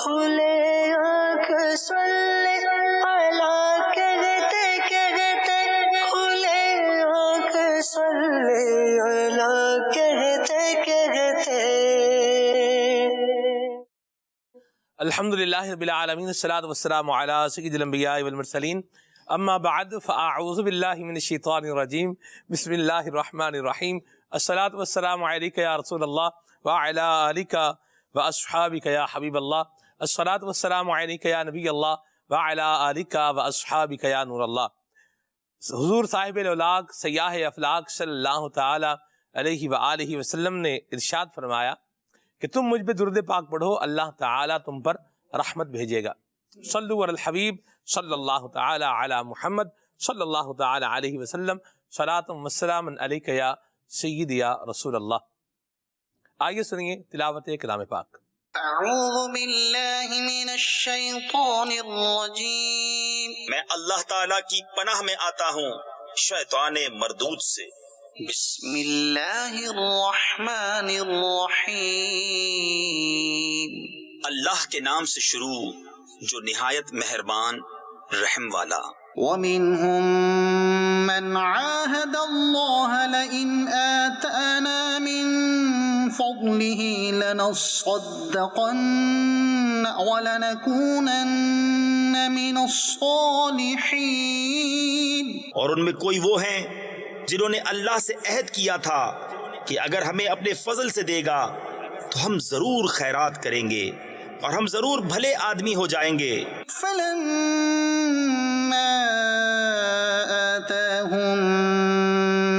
کھلے آنکھ صلی اللہ کہتے کہتے، کھلے آنکھ صلی اللہ کہتے کہتے۔ الحمدللہ رب العالمین، الصلاۃ والسلام علی سید الانبیاء والمرسلین، اما بعد فاعوذ باللہ من الشیطان الرجیم، بسم اللہ الرحمن الرحیم۔ الصلاۃ والسلام علیک یا رسول اللہ وعلی آلک واصحابک یا حبیب اللہ، الصلاۃ والسلام علیک یا نبی اللہ وعلی آلک واصحابک یا نور اللہ۔ حضور صاحب الاولاق سیاح افلاق صلی اللہ تعالی علیہ وآلہ وسلم نے ارشاد فرمایا کہ تم مجھ پہ درود پاک پڑھو، اللہ تعالیٰ تم پر رحمت بھیجے گا۔ صلو علی الحبیب صلی اللہ تعالی علی محمد صلی اللہ تعالی علیہ وسلم، صلاۃ و سلام علیک یا سید یا رسول اللہ۔ آئیے سنیے تلاوت کلام پاک۔ اعوذ باللہ من الشیطان الرجیم، میں اللہ تعالیٰ کی پناہ میں آتا ہوں شیطان مردود سے۔ بسم اللہ الرحمن الرحیم، اللہ کے نام سے شروع جو نہایت مہربان رحم والا۔ وَمِنْهُمْ مَنْ عَاهَدَ اللَّهَ لَئِنْ آتَانَا مِنْ فَضْلِهِ لَنَصَّدَّقَنَّ وَلَنَكُونَنَّ مِنَ الصَّالِحِينَ، اور ان میں کوئی وہ ہیں جنہوں نے اللہ سے عہد کیا تھا کہ اگر ہمیں اپنے فضل سے دے گا تو ہم ضرور خیرات کریں گے اور ہم ضرور بھلے آدمی ہو جائیں گے۔ فَلَمَّا آتَاهُم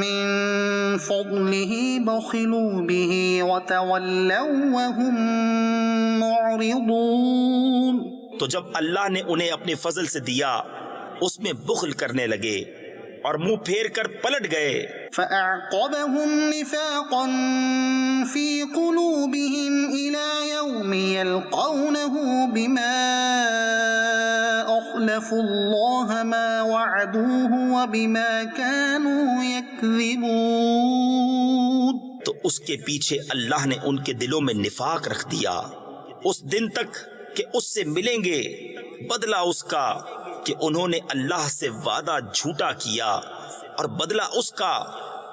مِّن فَضْلِهِ بَخِلُوا بِهِ وَتَوَلَّوْا وَهُم مُّعْرِضُونَ، تو جب اللہ نے انہیں اپنے فضل سے دیا اس میں بخل کرنے لگے اور منہ پھیر کر پلٹ گئے۔ فَأَعْقَبَهُمْ نِفَاقًا فِي قُلُوبِهِمْ إِلَى يَوْمِ يَلْقَوْنَهُ بِمَا أَخْلَفُوا اللَّهَ مَا وَعَدُوهُ وَبِمَا كَانُوا يَكْذِبُونَ، تو اس کے پیچھے اللہ نے ان کے دلوں میں نفاق رکھ دیا اس دن تک کہ اس سے ملیں گے، بدلہ اس کا کہ انہوں نے اللہ سے وعدہ جھوٹا کیا اور بدلہ اس کا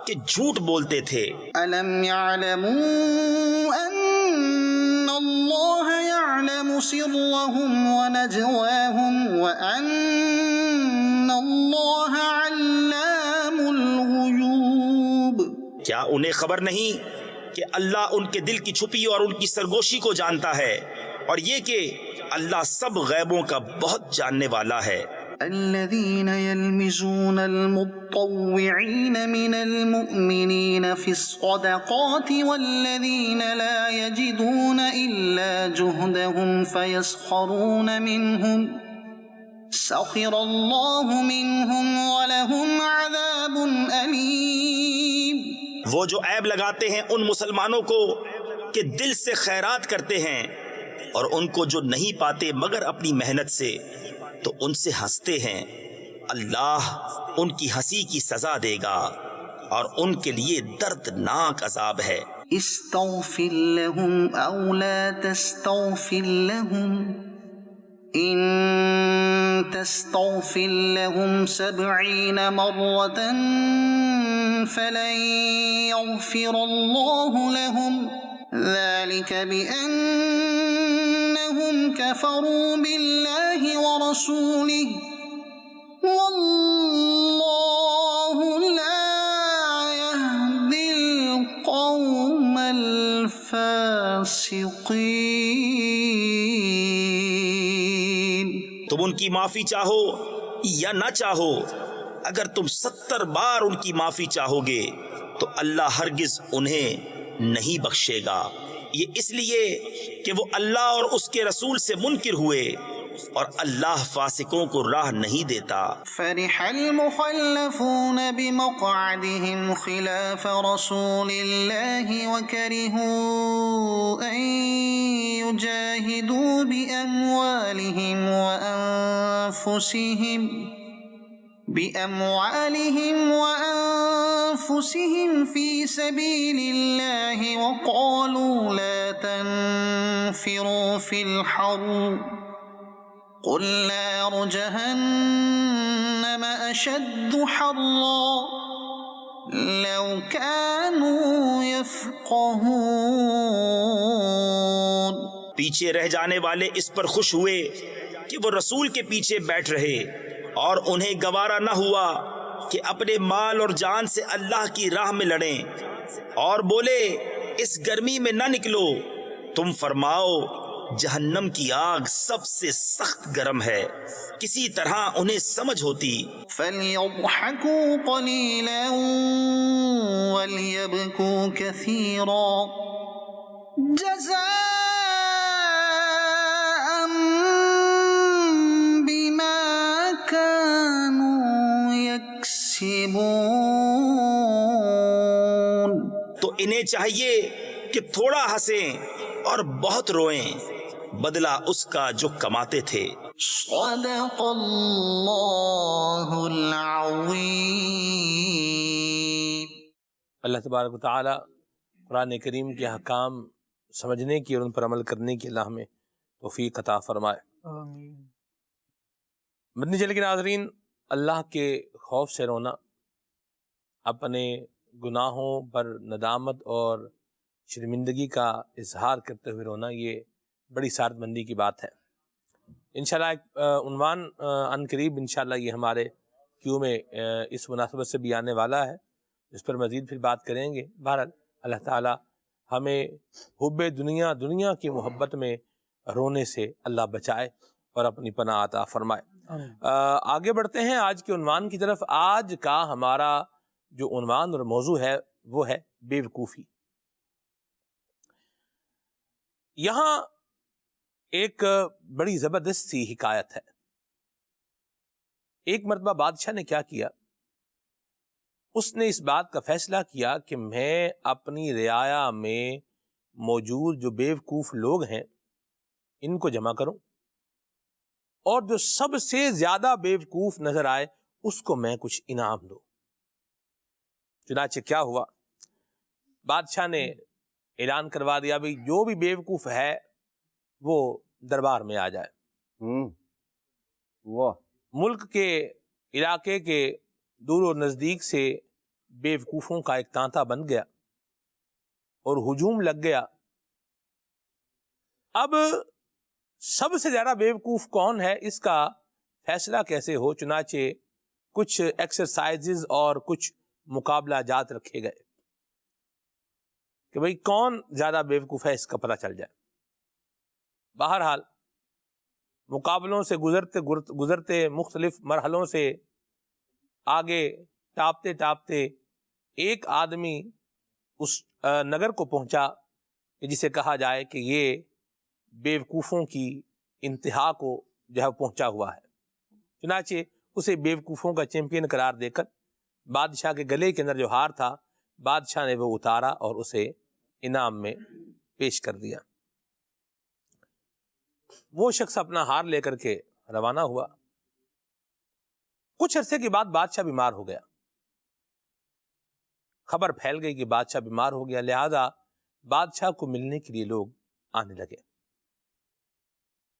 کہ جھوٹ بولتے تھے۔ أَلَمْ يَعْلَمُوا أَنَّ اللَّهَ يَعْلَمُ سِرَّهُمْ وَنَجْوَاهُمْ وَأَنَّ اللَّهَ عَلَّامُ الْغُيُوبِ، کیا انہیں خبر نہیں کہ اللہ ان کے دل کی چھپی اور ان کی سرگوشی کو جانتا ہے، اور یہ کہ اللہ سب غیبوں کا بہت جاننے والا ہے۔ الذين يلمزون المطوعين من المؤمنين في الصدقات والذين لا يجدون إلا جهدهم فيسخرون منهم سخر الله منهم ولهم عذاب أليم، وہ جو عیب لگاتے ہیں ان مسلمانوں کو کہ دل سے خیرات کرتے ہیں، اور ان کو جو نہیں پاتے مگر اپنی محنت سے تو ان سے ہنستے ہیں، اللہ ان کی ہنسی کی سزا دے گا اور ان کے لیے دردناک عذاب ہے۔ استغفر لهم أو لا تستغفر لهم إن تستغفر لهم 70 مرة فلن يغفر الله لهم ذلك بأنهم كفروا بالله ورسوله والله لا يهدي القوم الفاسقين۔ تم ان کی معافی چاہو یا نہ چاہو، اگر تم 70 بار ان کی معافی چاہو گے تو اللہ ہرگز انہیں نہیں بخشے گا، یہ اس لیے کہ وہ اللہ اور اس کے رسول سے منکر ہوئے اور اللہ فاسقوں کو راہ نہیں دیتا۔ فرح المخلفون بمقعدهم خلاف رسول الله وكرهوا أن يجاهدوا بأموالهم وأنفسهم بأموالهم وأنفسهم في سبيل الله وقالوا لا تنفروا في الحر قل نار جهنم أشد حرا لو كانوا يفقهون. پیچھے رہ جانے والے اس پر خوش ہوئے کہ وہ رسول کے پیچھے بیٹھ رہے اور انہیں گوارا نہ ہوا کہ اپنے مال اور جان سے اللہ کی راہ میں لڑیں، اور بولے اس گرمی میں نہ نکلو، تم فرماؤ جہنم کی آگ سب سے سخت گرم ہے. کسی طرح انہیں سمجھ ہوتی. فَلْيَضْحَكُوا قَلِيلًا وَلْيَبْكُوا كَثِيرًا جَزَاءً بِمَا كَانُوا يَكْسِبُونَ. تو انہیں چاہیے کہ تھوڑا ہنسیں اور بہت روئیں، بدلہ اس کا جو کماتے تھے. صدق اللہ العظیم. اللہ تبارک و تعالی قرآن کریم کے احکام سمجھنے کی اور ان پر عمل کرنے کی اللہ ہمیں توفیق عطا فرمائے. مدنی چینل کے ناظرین، اللہ کے خوف سے رونا، اپنے گناہوں پر ندامت اور شرمندگی کا اظہار کرتے ہوئے رونا، یہ بڑی سعادت مندی کی بات ہے. انشاءاللہ ایک عنوان عن قریب انشاءاللہ یہ ہمارے کیو میں اس مناسبت سے بھی آنے والا ہے، اس پر مزید پھر بات کریں گے. بہرحال اللہ تعالی ہمیں حب دنیا کی محبت میں رونے سے اللہ بچائے اور اپنی پناہ عطا فرمائے. آگے بڑھتے ہیں آج کے عنوان کی طرف. آج کا ہمارا جو عنوان اور موضوع ہے وہ ہے بے وقوفی. یہاں ایک بڑی زبردست سی حکایت ہے. ایک مرتبہ بادشاہ نے کیا کیا، اس نے اس بات کا فیصلہ کیا کہ میں اپنی رعایا میں موجود جو بے وقوف لوگ ہیں ان کو جمع کروں، اور جو سب سے زیادہ بے وقوف نظر آئے اس کو میں کچھ انعام دوں. چنانچہ کیا ہوا، بادشاہ نے اعلان کروا دیا بھئی جو بھی بے وقوف ہے وہ دربار میں آ جائے. ملک کے علاقے کے دور و نزدیک سے بے وقوفوں کا ایک تانتا بن گیا اور ہجوم لگ گیا. اب سب سے زیادہ بے وقوف کون ہے اس کا فیصلہ کیسے ہو، چنانچہ کچھ ایکسرسائزز اور کچھ مقابلہ جات رکھے گئے کہ بھئی کون زیادہ بے وقوف ہے اس کا پتہ چل جائے. بہرحال مقابلوں سے گزرتے مختلف مرحلوں سے آگے ٹاپتے ٹاپتے ایک آدمی اس نگر کو پہنچا کہ جسے کہا جائے کہ یہ بے وقوفوں کی انتہا کو جو ہے پہنچا ہوا ہے. چنانچہ اسے بے وقوفوں کا چیمپئن قرار دے کر بادشاہ کے گلے کے اندر جو ہار تھا بادشاہ نے وہ اتارا اور اسے انعام میں پیش کر دیا. وہ شخص اپنا ہار لے کر کے روانہ ہوا. کچھ عرصے کے بعد بادشاہ بیمار ہو گیا. خبر پھیل گئی کہ بادشاہ بیمار ہو گیا، لہذا بادشاہ کو ملنے کے لیے لوگ آنے لگے.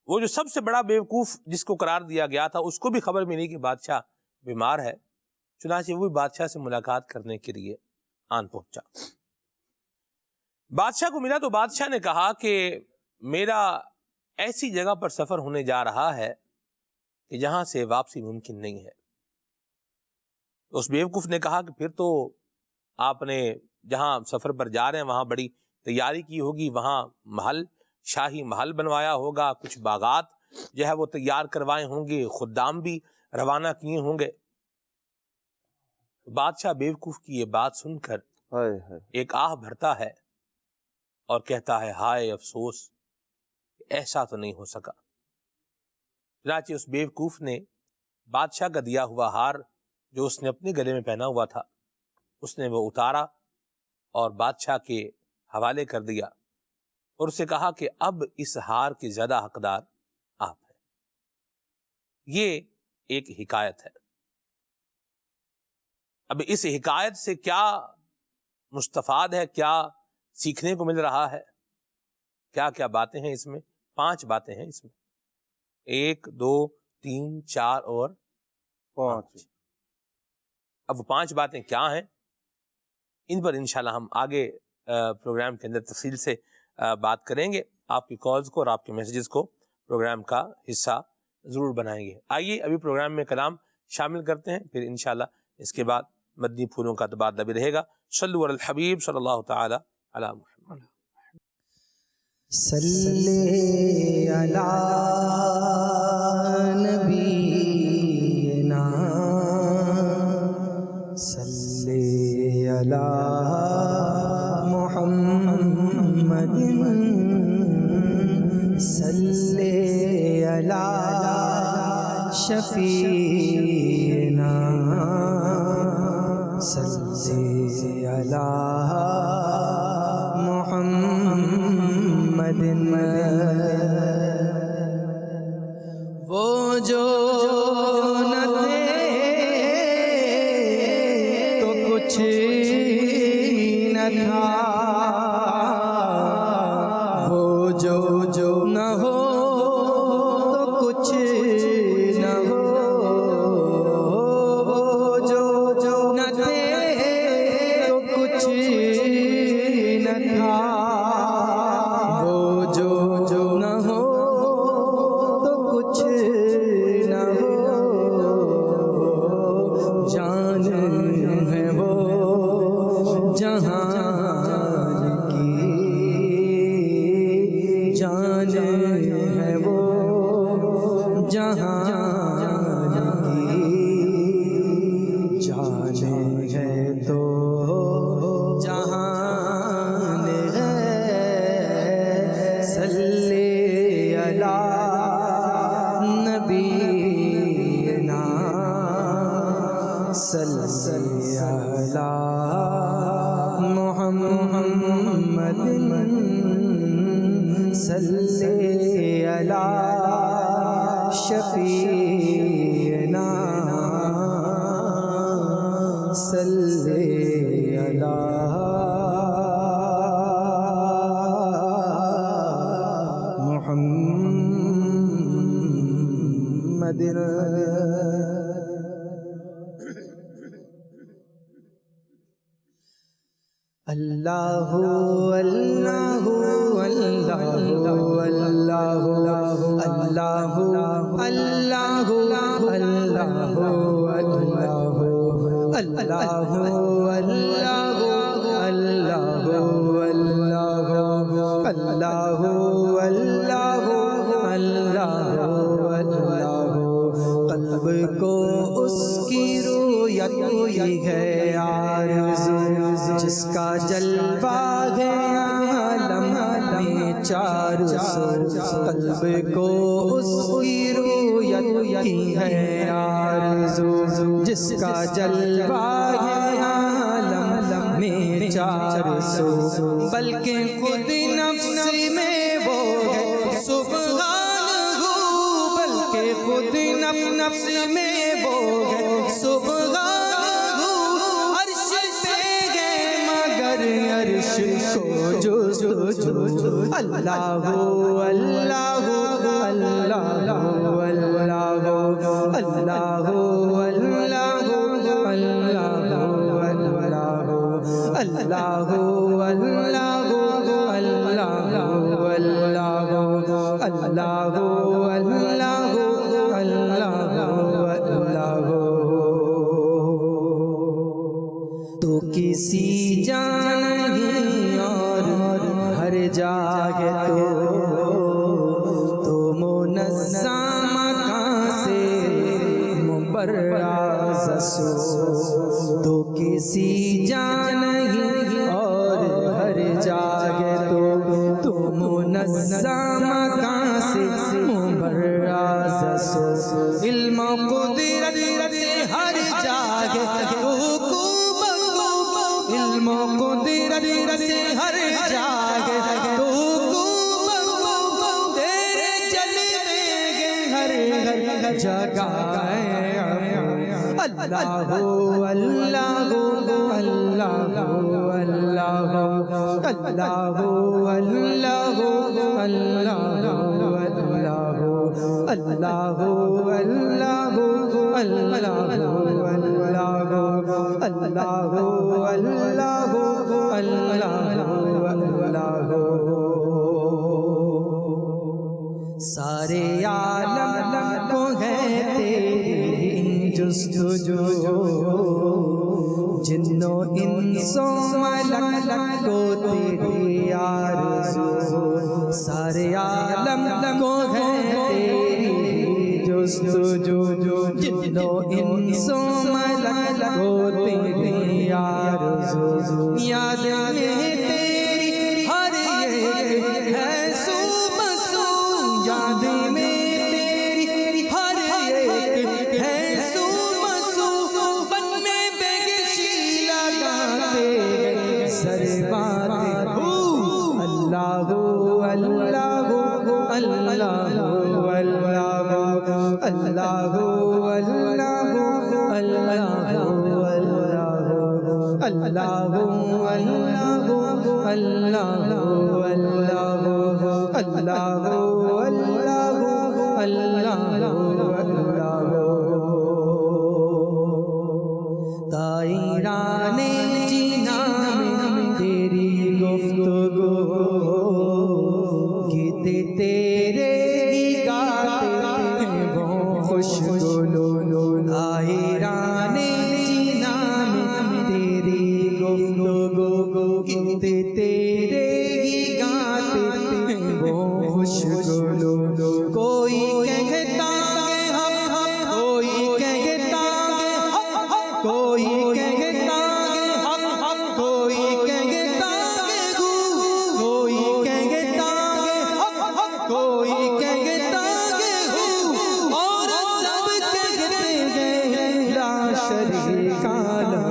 وہ جو سب سے بڑا بیوقوف جس کو قرار دیا گیا تھا اس کو بھی خبر ملی کہ بادشاہ بیمار ہے. چنانچہ وہ بھی بادشاہ سے ملاقات کرنے کے لیے آن پہنچا. بادشاہ کو ملا تو بادشاہ نے کہا کہ میرا ایسی جگہ پر سفر ہونے جا رہا ہے کہ جہاں سے واپسی ممکن نہیں ہے. اس بیوقوف نے کہا کہ پھر تو آپ نے جہاں سفر پر جا رہے ہیں وہاں بڑی تیاری کی ہوگی، وہاں محل، شاہی محل بنوایا ہوگا، کچھ باغات جو ہے وہ تیار کروائے ہوں گے، خدام بھی روانہ کیے ہوں گے. بادشاہ بیوقوف کی یہ بات سن کر ایک آہ بھرتا ہے اور کہتا ہے ہائے افسوس، ایسا تو نہیں ہو سکا. چنانچہ اس بیوقوف نے بادشاہ کا دیا ہوا ہار جو اس نے اپنے گلے میں پہنا ہوا تھا اس نے وہ اتارا اور بادشاہ کے حوالے کر دیا اور اسے کہا کہ اب اس ہار کے زیادہ حقدار آپ ہیں. یہ ایک حکایت ہے. اب اس حکایت سے کیا مستفاد ہے، کیا سیکھنے کو مل رہا ہے، کیا کیا باتیں ہیں اس میں؟ 5 باتیں ہیں اس میں، 1 2 3 4 اور 5۔ اب وہ 5 باتیں کیا ہیں، ان پر انشاءاللہ ہم آگے پروگرام کے اندر تفصیل سے بات کریں گے۔ آپ کی کالز کو اور آپ کے میسیجز کو پروگرام کا حصہ ضرور بنائیں گے۔ آئیے ابھی پروگرام میں کلام شامل کرتے ہیں، پھر انشاءاللہ اس کے بعد مدنی پھولوں کا تبادلہ بھی رہے گا۔ صلو علی الحبیب صلی اللہ تعالی علی محمد۔ صلی علی نبینا، صلی علی محمد، صلی علی شفیعنا، صلی علی محمد۔ وہ جو نہ تھے تو کچھ نہ تھا، وہ جو نہ ہو تو کچھ نہ ہو، وہ جو نہ تھے تو کچھ نہ تھا، وہ جو نہ ہو تو کچھ نہ ہو، جان ہے وہ جہان کی، جان ہے وہ جہان کی، جان ہے تو جہان ہے، صلی علی نبینا، صلی علی محمد، صلی علی شفیعنا، صلی علی محمد۔ اللہ اللہ اللہ اللہ اللہ اللہ قلب کو اس کی رویت ہے آرزو، جس کا جلوہ ہے عالم میں چار سو، قلب کو اس کی رویت ہے آرزو، جس کا جلوہ ہے عالم میں چار سو، بلکہ خود نفس میں وہ ہے سبحان ہو، بلکہ خود نفس میں وہ ہے سبحان ہو، عرش پہ ہے مگر عرش کو جستجو، اللہ اللہ اللہ اللہ اللہ تو کسی جان نہیں اور ہر جگہ تو منظم مکان سے مبرز سو، تو کسی جان نہیں اور ہر جگہ تو منظم مکان سے مبرز سو، علم و قدرت سے ہر جگہ علم و قدرت سے ہر جگہ تیرے چلے گے ہر جگہ، اللہ اللہ اللہ اللہ سارے عالم کو ہے تیری جستجو، جنوں انسوں ملک کو تیری آرزو، سارے عالم کو ہے تیری جستجو، جنوں انسوں ملک کو تیری آرزو، یاد میں تیری ہر ایک ہے صبح سو، یاد میں تیری ہر ایک ہے صبح سو، بن میں بگشی لگاتے ہیں سر بات ہو، اللہ اللہ اللہ اللہ اللہ اللہ دائران جینا میں تیری گفتگو، گیت تیرے ہی گاتے ہیں وہ خوشگلو، دائران جینا میں تیری گفتگو، گیت تیرے ہی گاتے ہیں وہ خوشگلو، کوئی کہتا ہے ہم، کوئی کہتا ہے ہم، کوئی کہتا ہے ہم، کوئی کہتا ہے ہو، کوئی کہتا ہے ہم، کوئی کہتا ہے ہو، اور سب کہتے ہیں لا شریک لہ،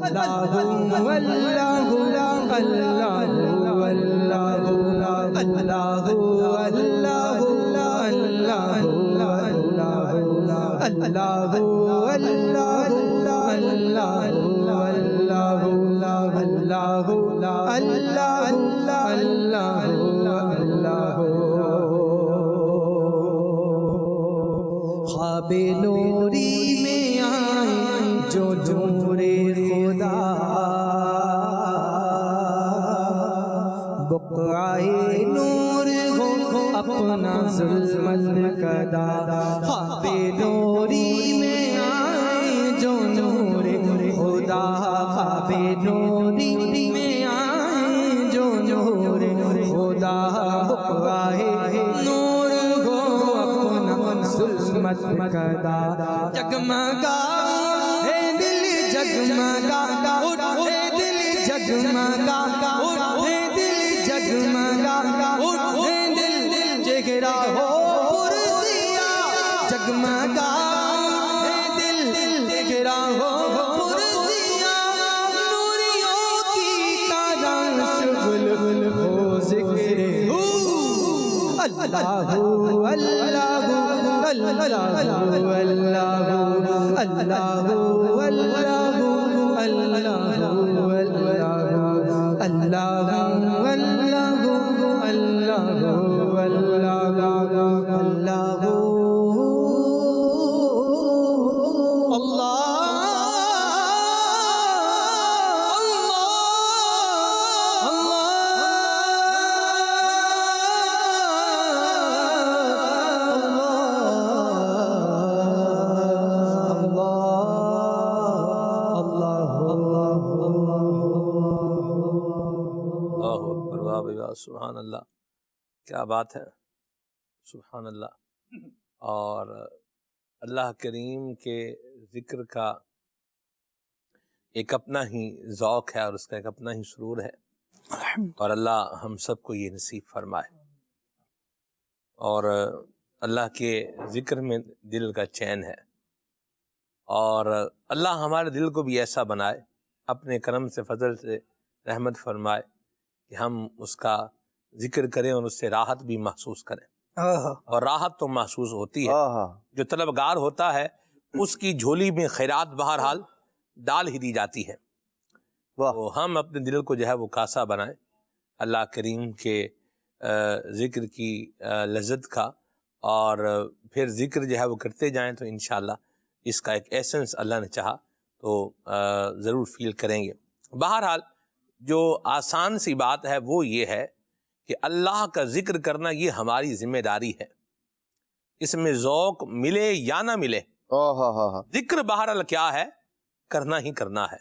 اللہ اللہ اللہ اللہ اللہ خواب نوری میں آئے جو نور خدا، بقعۂ نور ہو اپنا ظلمت کدا، خواب نوری میں آئے جو نور خدا، خواب نوری میں آئے جو نور خدا، بقعۂ نور ہو اپنا ظلمت کدا، جگمگا ہے دل جگمگا، اے دل جگمگا، اے دل جگمگا، اے دل جگرا ہو پرسیا، جگمگا ہے دل جگرا ہو پرسیا، نوریوں کی طرح شغل ہو ذکر ہو، اللہ اللہ اللہ سبحان اللہ، کیا بات ہے، سبحان اللہ۔ اور اللہ کریم کے ذکر کا ایک اپنا ہی ذوق ہے اور اس کا ایک اپنا ہی سرور ہے، اور اللہ ہم سب کو یہ نصیب فرمائے، اور اللہ کے ذکر میں دل کا چین ہے، اور اللہ ہمارے دل کو بھی ایسا بنائے، اپنے کرم سے فضل سے رحمت فرمائے کہ ہم اس کا ذکر کریں اور اس سے راحت بھی محسوس کریں، اور راحت تو محسوس ہوتی ہے۔ جو طلبگار ہوتا ہے اس کی جھولی میں خیرات بہرحال ڈال ہی دی جاتی ہے۔ تو ہم اپنے دل کو جو ہے وہ کاسا بنائیں اللہ کریم کے ذکر کی لذت کا، اور پھر ذکر جو ہے وہ کرتے جائیں تو انشاءاللہ اس کا ایک ایسنس اللہ نے چاہا تو ضرور فیل کریں گے۔ بہرحال جو آسان سی بات ہے وہ یہ ہے کہ اللہ کا ذکر کرنا یہ ہماری ذمہ داری ہے، اس میں ذوق ملے یا نہ ملے، ذکر بہرحال کیا ہے، کرنا ہی کرنا ہے۔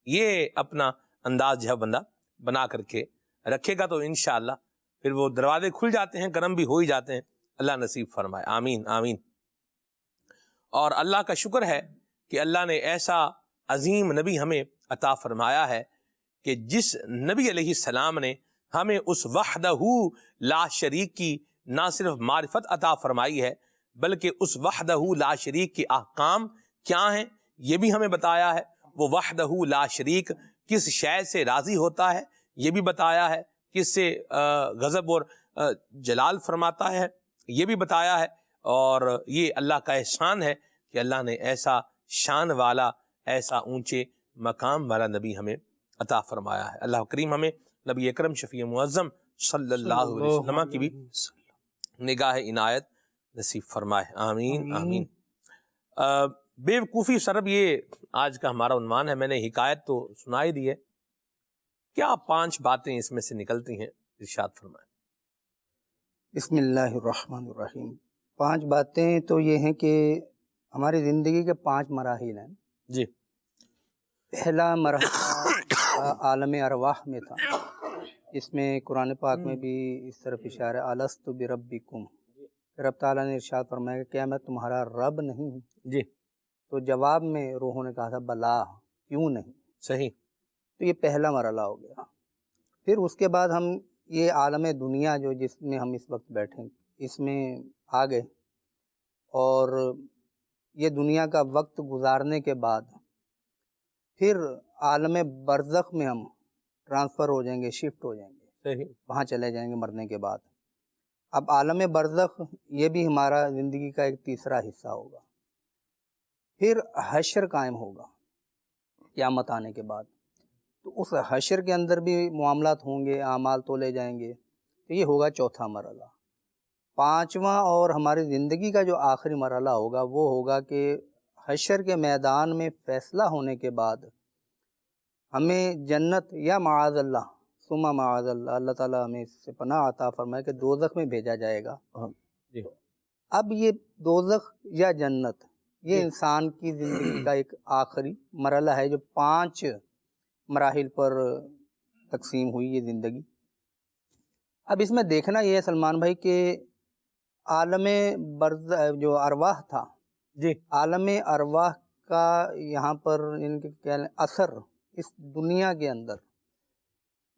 یہ اپنا انداز جو ہے بندہ بنا کر کے رکھے گا تو انشاءاللہ پھر وہ دروازے کھل جاتے ہیں، کرم بھی ہو ہی جاتے ہیں۔ اللہ نصیب فرمائے، آمین آمین۔ اور اللہ کا شکر ہے کہ اللہ نے ایسا عظیم نبی ہمیں عطا فرمایا ہے کہ جس نبی علیہ السلام نے ہمیں اس وحدہ لا شریک کی نہ صرف معرفت عطا فرمائی ہے بلکہ اس وحدہ لا شریک کے احکام کیا ہیں یہ بھی ہمیں بتایا ہے۔ وہ وحدہ لا شریک کس شے سے راضی ہوتا ہے یہ بھی بتایا ہے، کس سے غضب اور جلال فرماتا ہے یہ بھی بتایا ہے، اور یہ اللہ کا احسان ہے کہ اللہ نے ایسا شان والا، ایسا اونچے مقام والا نبی ہمیں عطا فرمایا ہے۔ اللہ کریم ہمیں نبی اکرم شفیع معظم صلی اللہ علیہ وسلم کی بھی نگاہ عنایت نصیب فرمائے، آمین آمین۔ بے وقوفی سرب یہ آج کا ہمارا عنوان ہے۔ میں نے حکایت تو سنائی دی ہے، کیا 5 باتیں اس میں سے نکلتی ہیں، ارشاد فرمائے۔ بسم اللہ الرحمن الرحیم۔ 5 باتیں تو یہ ہیں کہ ہماری زندگی کے 5 مراحل ہیں جی۔ پہلا مرحلہ عالم ارواح میں تھا، اس میں قرآن پاک میں بھی اس طرف اشارہ الست بربکم، رب تعالیٰ نے ارشاد فرمایا کہ کیا میں تمہارا رب نہیں ہوں؟ جی تو جواب میں روحوں نے کہا تھا بلا، کیوں نہیں؟ صحیح۔ تو یہ پہلا مرحلہ ہو گیا۔ پھر اس کے بعد ہم یہ عالم دنیا جو جس میں ہم اس وقت بیٹھیں اس میں آ گئے، اور یہ دنیا کا وقت گزارنے کے بعد پھر عالم برزخ میں ہم ٹرانسفر ہو جائیں گے، شفٹ ہو جائیں گے، صحیح۔ وہاں چلے جائیں گے مرنے کے بعد۔ اب عالم برزخ یہ بھی ہمارا زندگی کا ایک تیسرا حصہ ہوگا۔ پھر حشر قائم ہوگا قیامت آنے کے بعد، تو اس حشر کے اندر بھی معاملات ہوں گے، اعمال تولے جائیں گے، تو یہ ہوگا چوتھا مرحلہ۔ 5واں اور ہماری زندگی کا جو آخری مرحلہ ہوگا وہ ہوگا کہ حشر کے میدان میں فیصلہ ہونے کے بعد ہمیں جنت یا معاذ اللہ ثم معاذ اللہ، اللہ تعالیٰ ہمیں اس سے پناہ عطا فرمائے کہ دوزخ میں بھیجا جائے گا۔ جی۔ اب یہ دوزخ یا جنت یہ انسان کی زندگی کا ایک آخری مرحلہ ہے جو 5 مراحل پر تقسیم ہوئی یہ زندگی۔ اب اس میں دیکھنا یہ ہے سلمان بھائی کہ عالم جو ارواح تھا، جی عالم ارواح کا یہاں پر ان کے کیا اثر اس دنیا کے اندر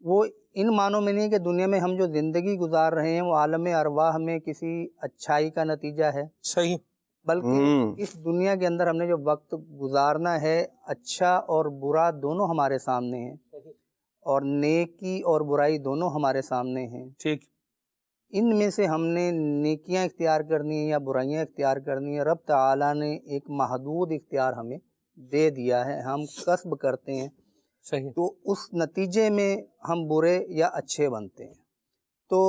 وہ ان معنوں میں نہیں کہ دنیا میں ہم جو زندگی گزار رہے ہیں وہ عالم ارواح میں کسی اچھائی کا نتیجہ ہے، صحیح، بلکہ اس دنیا کے اندر ہم نے جو وقت گزارنا ہے اچھا اور برا دونوں ہمارے سامنے ہیں، اور نیکی اور برائی دونوں ہمارے سامنے ہیں۔ ٹھیک۔ ان میں سے ہم نے نیکیاں اختیار کرنی ہیں یا برائیاں اختیار کرنی ہیں، رب تعالیٰ نے ایک محدود اختیار ہمیں دے دیا ہے، ہم کسب کرتے ہیں، صحیح۔ تو اس نتیجے میں ہم برے یا اچھے بنتے ہیں۔ تو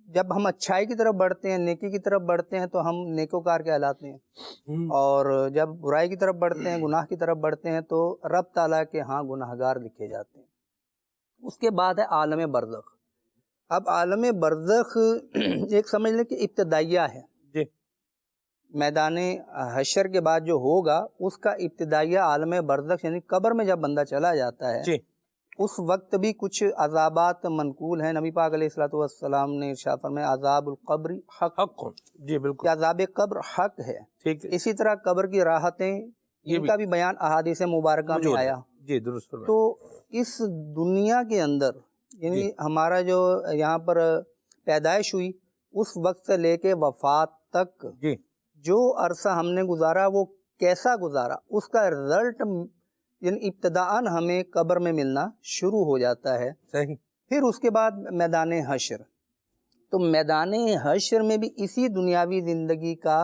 جب ہم اچھائی کی طرف بڑھتے ہیں، نیکی کی طرف بڑھتے ہیں تو ہم نیکوکار کہلاتے ہیں، اور جب برائی کی طرف بڑھتے ہیں، گناہ کی طرف بڑھتے ہیں تو رب تعالیٰ کے ہاں گناہگار لکھے جاتے ہیں۔ اس کے بعد ہے عالم برزخ۔ اب عالم برزخ ایک سمجھ لیں کہ ابتدائیہ ہے، جی میدان حشر کے بعد جو ہوگا اس کا ابتدائیہ عالم برزخ، یعنی قبر میں جب بندہ چلا جاتا ہے جی اس وقت بھی کچھ عذابات منقول ہیں۔ نبی پاک علیہ الصلوۃ والسلام نے ارشاد فرمایا عذاب القبر حق، حق، جی کہ بالکل عذاب قبر حق ہے۔ ٹھیک ہے، اسی طرح قبر کی راحتیں ان کا بھی بیان احادیث مبارکہ میں آیا۔ جی درست فرمایا۔ تو اس دنیا کے اندر یعنی ہمارا جو یہاں پر پیدائش ہوئی اس وقت سے لے کے وفات تک جی جو عرصہ ہم نے گزارا وہ کیسا گزارا، اس کا رزلٹ یعنی ابتداءً ہمیں قبر میں ملنا شروع ہو جاتا ہے۔ صحیح۔ پھر اس کے بعد میدان حشر، تو میدان حشر میں بھی اسی دنیاوی زندگی کا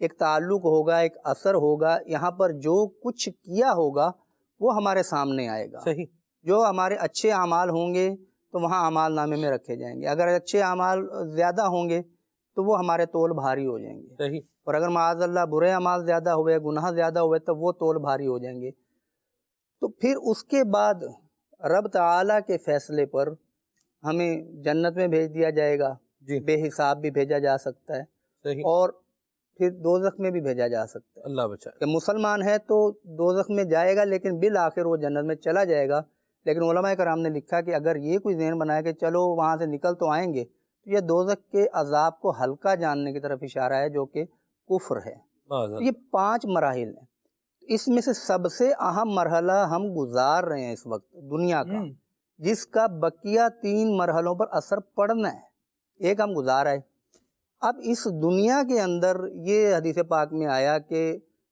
ایک تعلق ہوگا، ایک اثر ہوگا، یہاں پر جو کچھ کیا ہوگا وہ ہمارے سامنے آئے گا۔ صحیح۔ جو ہمارے اچھے اعمال ہوں گے تو وہاں اعمال نامے میں رکھے جائیں گے، اگر اچھے اعمال زیادہ ہوں گے تو وہ ہمارے تول بھاری ہو جائیں گے، صحیح۔ اور اگر معاذ اللہ برے اعمال زیادہ ہوئے، گناہ زیادہ ہوئے تو وہ تول بھاری ہو جائیں گے۔ تو پھر اس کے بعد رب تعالیٰ کے فیصلے پر ہمیں جنت میں بھیج دیا جائے گا، جی بے حساب بھی بھیجا جا سکتا ہے، صحیح۔ اور پھر دوزخ میں بھی بھیجا جا سکتا ہے اللہ بچائے۔ کہ مسلمان ہے تو دوزخ میں جائے گا لیکن بالآخر وہ جنت میں چلا جائے گا۔ لیکن علماء کرام نے لکھا کہ اگر یہ کوئی ذہن بنایا کہ چلو وہاں سے نکل تو آئیں گے، تو یہ دوزخ کے عذاب کو ہلکا جاننے کی طرف اشارہ ہے، جو کہ کفر ہے۔ معذرت۔ یہ 5 مراحل ہیں، اس میں سے سب سے اہم مرحلہ ہم گزار رہے ہیں اس وقت دنیا کا، جس کا بقیہ 3 مرحلوں پر اثر پڑنا ہے، ایک ہم گزار آئے۔ اب اس دنیا کے اندر یہ حدیث پاک میں آیا کہ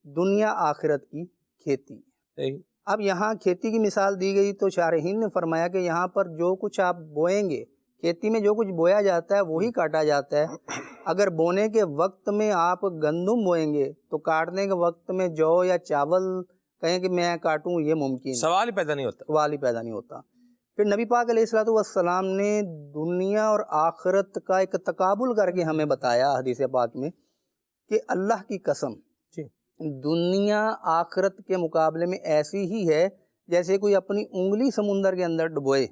دنیا آخرت کی کھیتی ہے۔ صحیح۔ اب یہاں کھیتی کی مثال دی گئی تو شارحین نے فرمایا کہ یہاں پر جو کچھ آپ بوئیں گے، کھیتی میں جو کچھ بویا جاتا ہے وہی کاٹا جاتا ہے۔ اگر بونے کے وقت میں آپ گندم بوئیں گے تو کاٹنے کے وقت میں جو یا چاول کہیں کہ میں کاٹوں، یہ ممکن سوال ہی پیدا نہیں ہوتا۔ سوال ہی پیدا نہیں ہوتا۔ پھر نبی پاک علیہ الصلوۃ والسلام نے دنیا اور آخرت کا ایک تقابل کر کے ہمیں بتایا حدیث پاک میں کہ اللہ کی قسم جی۔ دنیا آخرت کے مقابلے میں ایسی ہی ہے جیسے کوئی اپنی انگلی سمندر کے اندر ڈبوئے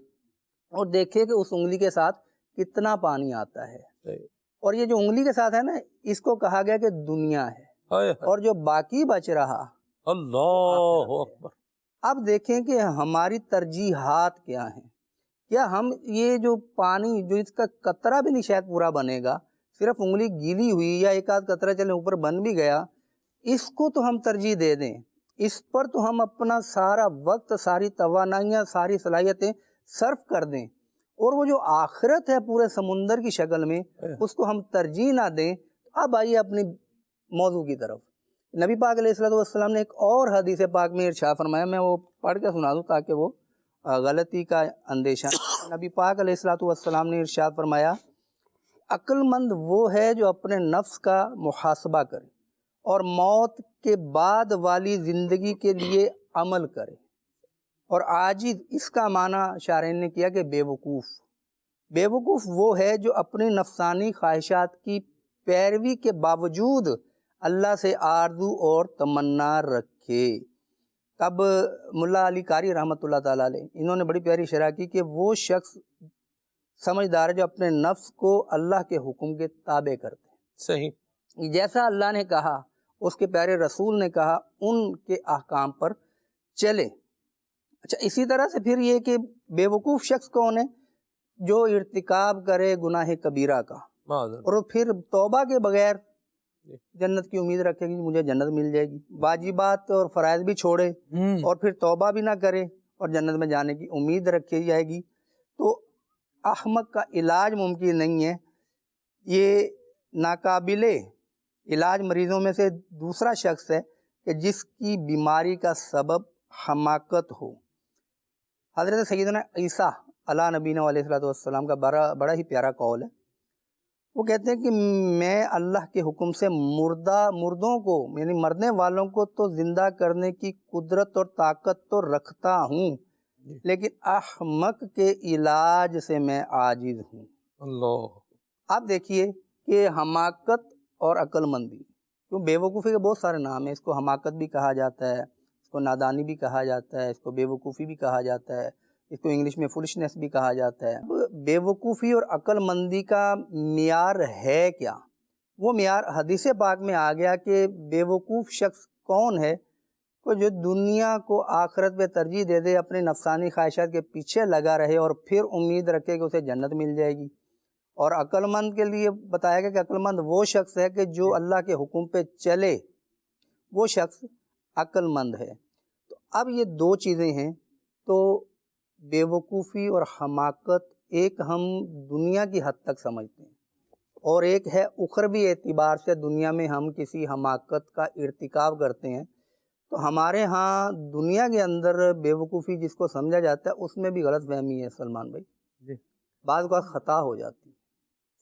اور دیکھے کہ اس انگلی کے ساتھ کتنا پانی آتا ہے۔ صحیح۔ اور یہ جو انگلی کے ساتھ ہے نا، اس کو کہا گیا کہ دنیا ہے، ہائے ہائے۔ اور جو باقی بچ رہا اللہ اکبر۔ اب دیکھیں کہ ہماری ترجیحات کیا ہیں۔ کیا ہم یہ جو پانی جو اس کا قطرہ بھی نہیں شاید پورا بنے گا، صرف انگلی گیلی ہوئی یا ایک آدھ قطرہ چلے اوپر بن بھی گیا، اس کو تو ہم ترجیح دے دیں، اس پر تو ہم اپنا سارا وقت، ساری توانائیاں، ساری صلاحیتیں صرف کر دیں، اور وہ جو آخرت ہے پورے سمندر کی شکل میں اس کو ہم ترجیح نہ دیں۔ اب آئیے اپنی موضوع کی طرف۔ نبی پاک علیہ الصلوۃ والسلام نے ایک اور حدیث پاک میں ارشاد فرمایا، میں وہ پڑھ کے سنا دوں تاکہ وہ غلطی کا اندیشہ۔ نبی پاک علیہ الصلوۃ والسلام نے ارشاد فرمایا، عقل مند وہ ہے جو اپنے نفس کا محاسبہ کرے اور موت کے بعد والی زندگی کے لیے عمل کرے، اور عاجز اس کا معنی شارحین نے کیا کہ بے وقوف۔ بے وقوف وہ ہے جو اپنی نفسانی خواہشات کی پیروی کے باوجود اللہ سے آرزو اور تمنا رکھے۔ اب ملا علی قاری رحمۃ اللہ تعالیٰ علیہ، انہوں نے بڑی پیاری شرح کی کہ وہ شخص سمجھدار ہے جو اپنے نفس کو اللہ کے حکم کے تابع کرتے ہیں۔ صحیح۔ جیسا اللہ نے کہا، اس کے پیارے رسول نے کہا، ان کے احکام پر چلے۔ اچھا، اسی طرح سے پھر یہ کہ بے وقوف شخص کون ہے؟ جو ارتکاب کرے گناہ کبیرہ کا معذرت۔ اور پھر توبہ کے بغیر جنت کی امید رکھے گی، مجھے جنت مل جائے گی، واجبات اور فرائض بھی چھوڑے اور پھر توبہ بھی نہ کرے اور جنت میں جانے کی امید رکھی جائے گی، تو احمق کا علاج ممکن نہیں ہے۔ یہ ناقابل علاج مریضوں میں سے دوسرا شخص ہے کہ جس کی بیماری کا سبب حماقت ہو۔ حضرت سیدنا عیسیٰ علیہ نبینا علیہ الصلوۃ والسلام کا بڑا ہی پیارا قول ہے۔ وہ کہتے ہیں کہ میں اللہ کے حکم سے مردوں کو، یعنی مرنے والوں کو تو زندہ کرنے کی قدرت اور طاقت تو رکھتا ہوں، لیکن احمق کے علاج سے میں عاجز ہوں۔ اللہ۔ آپ دیکھیے کہ حماقت اور عقل مندی، کیوں بے وقوفی کے بہت سارے نام ہیں، اس کو حماقت بھی کہا جاتا ہے، اس کو نادانی بھی کہا جاتا ہے، اس کو بے وقوفی بھی کہا جاتا ہے، اس کو انگلش میں فولشنس بھی کہا جاتا ہے۔ بے وقوفی اور عقل مندی کا معیار ہے کیا؟ وہ معیار حدیث پاک میں آ گیا کہ بے وقوف شخص کون ہے؟ وہ جو دنیا کو آخرت پہ ترجیح دے دے، اپنے نفسانی خواہشات کے پیچھے لگا رہے اور پھر امید رکھے کہ اسے جنت مل جائے گی۔ اور عقل مند کے لیے بتایا گیا کہ عقل مند وہ شخص ہے کہ جو اللہ کے حکم پہ چلے، وہ شخص عقل مند ہے۔ تو اب یہ 2 چیزیں ہیں، تو بے وقوفی اور حماقت ایک ہم دنیا کی حد تک سمجھتے ہیں، اور ایک ہے اخروی اعتبار سے دنیا میں ہم کسی حماقت کا ارتکاب کرتے ہیں۔ تو ہمارے ہاں دنیا کے اندر بے وقوفی جس کو سمجھا جاتا ہے، اس میں بھی غلط فہمی ہے سلمان بھائی، جی۔ بعض اوقات خطا ہو جاتی ہے۔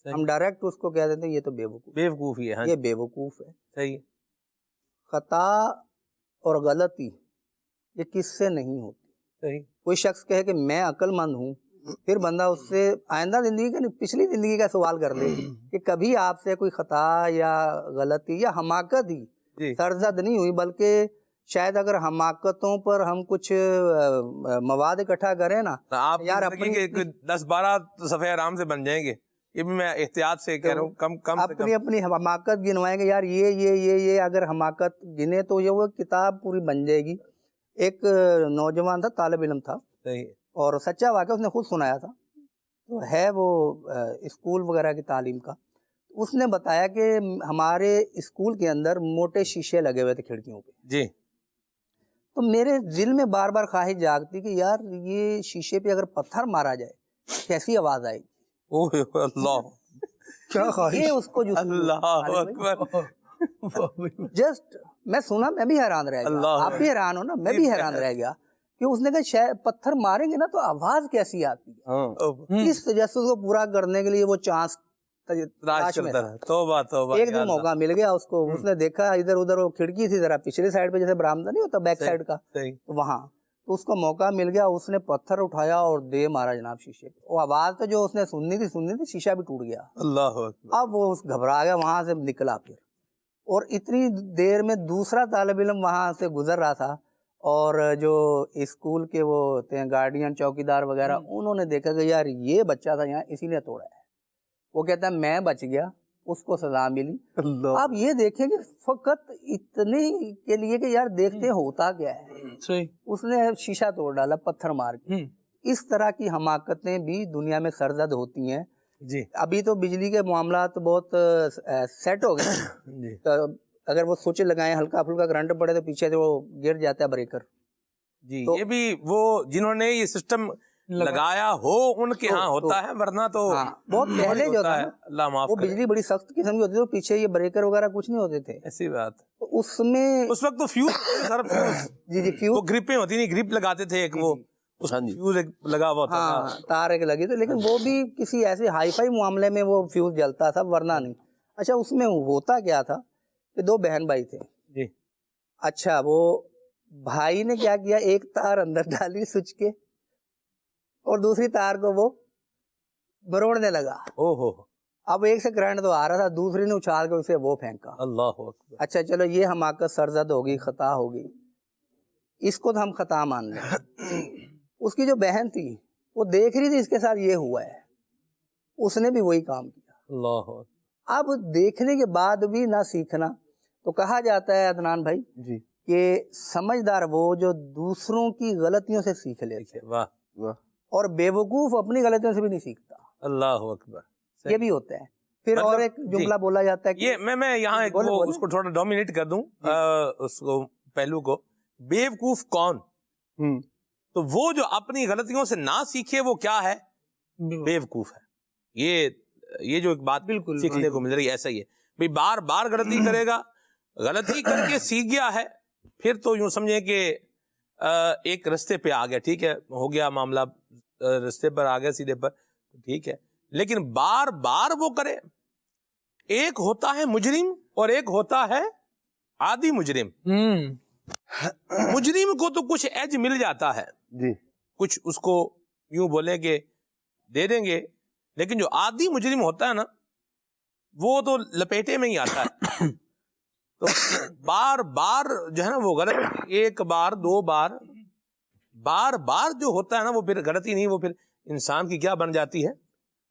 ہم ڈائریکٹ اس کو کہہ دیتے ہیں یہ تو بیوقوفی ہے. ہاں یہ بیوقوف ہے. صحیح. خطا اور غلطی یہ کس سے نہیں ہوتی. صحیح. کوئی شخص کہے کہ میں عقل مند ہوں، پھر بندہ اس سے آئندہ زندگی کا نہیں پچھلی زندگی کا سوال کر لے کہ کبھی آپ سے کوئی خطا یا غلطی یا حماقت ہی سرزد نہیں ہوئی، بلکہ شاید اگر حماقتوں پر ہم کچھ مواد اکٹھا کریں نا آپ یار اپنی 10-12 صفحے آرام سے بن جائیں گے. یہ بھی میں احتیاط سے کہہ رہا ہوں، کم سے کم اپنی حماقت گنوائیں گے. یار یہ اگر حماقت گنے تو یہ وہ کتاب پوری بن جائے گی. ایک نوجوان تھا، طالب علم تھا، صحیح، اور سچا واقعہ اس نے خود سنایا تھا، تو ہے وہ اسکول وغیرہ کی تعلیم کا. اس نے بتایا کہ ہمارے اسکول کے اندر موٹے شیشے لگے ہوئے تھے کھڑکیوں پہ. جی. تو میرے دل میں بار بار خواہش جاگتی کہ یار یہ شیشے پہ اگر پتھر مارا جائے کیسی آواز آئے گی. اوہ اللہ، کیا خواہش. یہ اس کو اللہ اکبر. جسٹ میں سنا میں بھی حیران رہ گیا. آپ بھی حیران ہو نا، میں بھی حیران رہ گیا کہ اس نے کہا شاید پتھر ماریں گے نا تو آواز کیسی آتی ہے. اس تجسس کو پورا کرنے کے لیے وہ چانس تلاش میں تھا. توبہ توبہ. ایک دن موقع مل گیا اس کو. اس نے دیکھا ادھر ادھر، وہ کھڑکی تھی ذرا پچھلی سائڈ پہ جیسے برآمدہ نہیں ہوتا بیک سائڈ کا، وہاں. تو اس کو موقع مل گیا، اس نے پتھر اٹھایا اور دے مارا جناب شیشے پہ. وہ آواز تو جو اس نے سننی تھی شیشہ بھی ٹوٹ گیا. اللہ اکبر. اب وہ گھبرا گیا، وہاں سے نکلا پھر، اور اتنی دیر میں دوسرا طالب علم وہاں سے گزر رہا تھا، اور جو اسکول کے وہ ہوتے ہیں گارڈین چوکیدار وغیرہ، انہوں نے دیکھا کہ یار یہ بچہ تھا یہاں اسی نے توڑا ہے. وہ کہتا ہے میں بچ گیا، اس کو سزا ملی. آپ یہ دیکھیں کہ فقط اتنے کے لیے کہ یار دیکھتے ہوتا کیا ہے، اس نے شیشہ توڑ ڈالا پتھر مار کے. اس طرح کی حماقتیں بھی دنیا میں سرزد ہوتی ہیں. جی. ابھی تو بجلی کے معاملات بہت سیٹ ہو گئے. تو اگر وہ سوئچ لگائیں ہلکا پھلکا کرنٹ پڑے تو پیچھے سے وہ گر جاتا ہے بریکر. جی. یہ بھی وہ جنہوں نے یہ سسٹم لگایا ہو ان کے ہاں ہوتا ہے، ورنہ تو بہت پہلے جو تھا اللہ معاف وہ بجلی بڑی سخت قسم کی ہوتی تھی، پیچھے یہ بریکر وغیرہ کچھ نہیں ہوتے تھے. ایسی بات. تو اس میں اس وقت تو فیوز جی وہ گرپیں ہوتی نہیں، گرپ لگاتے تھے ایک، وہ فیوز لگا ہوا تھا. تار ایک لگی تھی، لیکن وہ بھی کسی ایسے ہائی فائی معاملے میں وہ فیوز جلتا تھا، ورنہ نہیں. اچھا اس میں ہوتا کیا تھا کہ دو بہن بھائی تھے. جی. اچھا وہ بھائی نے کیا کیا، ایک تار اندر ڈالی سوئچ کے اور دوسری تار کو وہ مروڑنے لگا. اب ایک سے کرنٹ تو آ رہا تھا، دوسری نے اچھال کے اسے وہ پھینکا. اللہ اکبر. اچھا چلو یہ حماقت سرزد ہوگی، خطا ہوگی، اس کو تو ہم خطا مان لیں. اس کی جو بہن تھی وہ دیکھ رہی تھی اس کے ساتھ یہ ہوا ہے، اس نے بھی وہی کام کیا. اللہ اکبر. اب دیکھنے کے بعد بھی نہ سیکھنا. تو کہا جاتا ہے عدنان بھائی جی کہ سمجھدار وہ جو دوسروں کی غلطیوں سے سیکھ لیتے، واہ واہ، اور بیوقوف اپنی غلطیوں سے بھی نہیں سیکھتا. اللہ اکبر. یہ بھی ہوتا ہے. پھر اور ایک جملہ بولا جاتا ہے کہ یہ میں یہاں ایک اس کو تھوڑا ڈومینیٹ کر دوں اس کو پہلو کو. بیوقوف کون؟ تو وہ جو اپنی غلطیوں سے نہ سیکھے وہ کیا ہے؟ بیوقوف ہے. یہ جو ایک بات بالکل سیکھنے کو مل رہی ہے ایسا ہی ہے. بھئی بار بار غلطی کرے گا، غلطی کر کے سیکھ گیا ہے، پھر تو یوں سمجھیں کہ ایک رستے پہ آ گیا، ٹھیک ہے، ہو گیا معاملہ، رستے پر آ گیا سیدھے پر، ٹھیک ہے. لیکن بار بار وہ کرے، ایک ہوتا ہے مجرم اور ایک ہوتا ہے عادی مجرم. مجرم کو تو کچھ ایج مل جاتا ہے جی، کچھ اس کو یوں بولیں کہ دے دیں گے، لیکن جو عادی مجرم ہوتا ہے نا وہ تو لپیٹے میں ہی آتا ہے. تو بار بار جو ہے نا وہ غلط، ایک بار دو بار، بار بار جو ہوتا ہے نا وہ پھر غلطی نہیں، وہ پھر انسان کی کیا بن جاتی ہے؟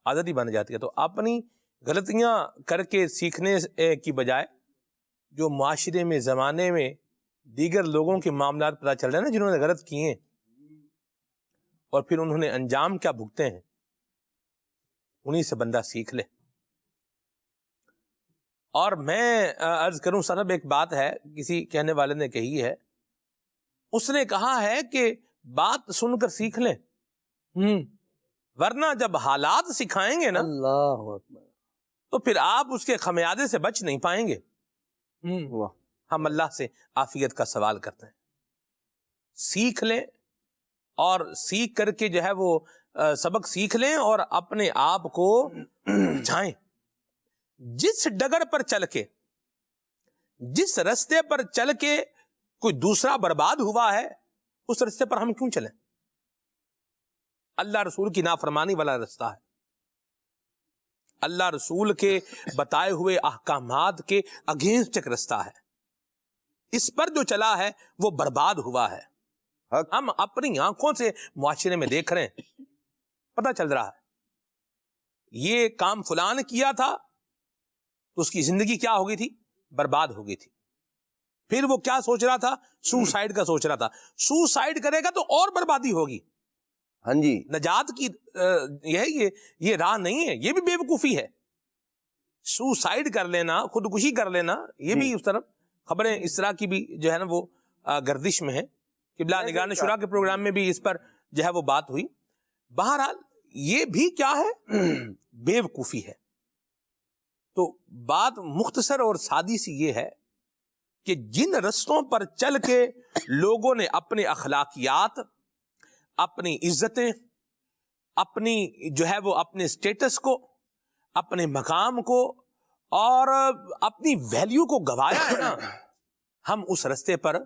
عادت ہی بن جاتی ہے. تو اپنی غلطیاں کر کے سیکھنے کی بجائے جو معاشرے میں زمانے میں دیگر لوگوں کے معاملات پتہ چل رہے ہیں نا جنہوں نے غلط کیے اور پھر انہوں نے انجام کیا بھگتے ہیں، انہی سے بندہ سیکھ لے. اور میں عرض کروں صاحب، ایک بات ہے کسی کہنے والے نے کہی ہے، اس نے کہا ہے کہ بات سن کر سیکھ لیں، ورنہ جب حالات سکھائیں گے نا اللہ اکبر تو پھر آپ اس کے خمیازے سے بچ نہیں پائیں گے. ہم اللہ سے عافیت کا سوال کرتے ہیں. سیکھ لیں اور سیکھ کر کے جو ہے وہ سبق سیکھ لیں اور اپنے آپ کو بچائیں. جس ڈگر پر چل کے، جس رستے پر چل کے کوئی دوسرا برباد ہوا ہے، اس رستے پر ہم کیوں چلیں؟ اللہ رسول کی نافرمانی والا رستہ ہے، اللہ رسول کے بتائے ہوئے احکامات کے اگینسٹ ایک رستہ ہے، اس پر جو چلا ہے وہ برباد ہوا ہے۔ ہم اپنی آنکھوں سے معاشرے میں دیکھ رہے ہیں، پتہ چل رہا ہے یہ کام فلان کیا تھا تو اس کی زندگی کیا ہو گئی تھی؟ برباد ہو گئی تھی۔ پھر وہ کیا سوچ رہا تھا؟ سوسائیڈ کا سوچ رہا تھا۔ سوسائیڈ کرے گا تو اور بربادی ہوگی۔ ہاں جی، نجات کی یہ راہ نہیں ہے، یہ بھی بے وقوفی ہے۔ سوسائیڈ کر لینا، خودکشی کر لینا، یہ بھی اس طرف خبریں اس طرح کی بھی جو ہے نا وہ گردش میں ہے۔ قبلہ نگران شورا کے پروگرام میں بھی اس پر جو ہے وہ بات ہوئی۔ بہرحال یہ بھی کیا ہے؟ بے وقوفی ہے۔ تو بات مختصر اور سادی سی یہ ہے کہ جن رستوں پر چل کے لوگوں نے اپنے اخلاقیات، اپنی عزتیں، اپنی جو ہے وہ اپنے سٹیٹس کو، اپنے مقام کو اور اپنی ویلیو کو گوایا ہے نا، ہم اس رستے پر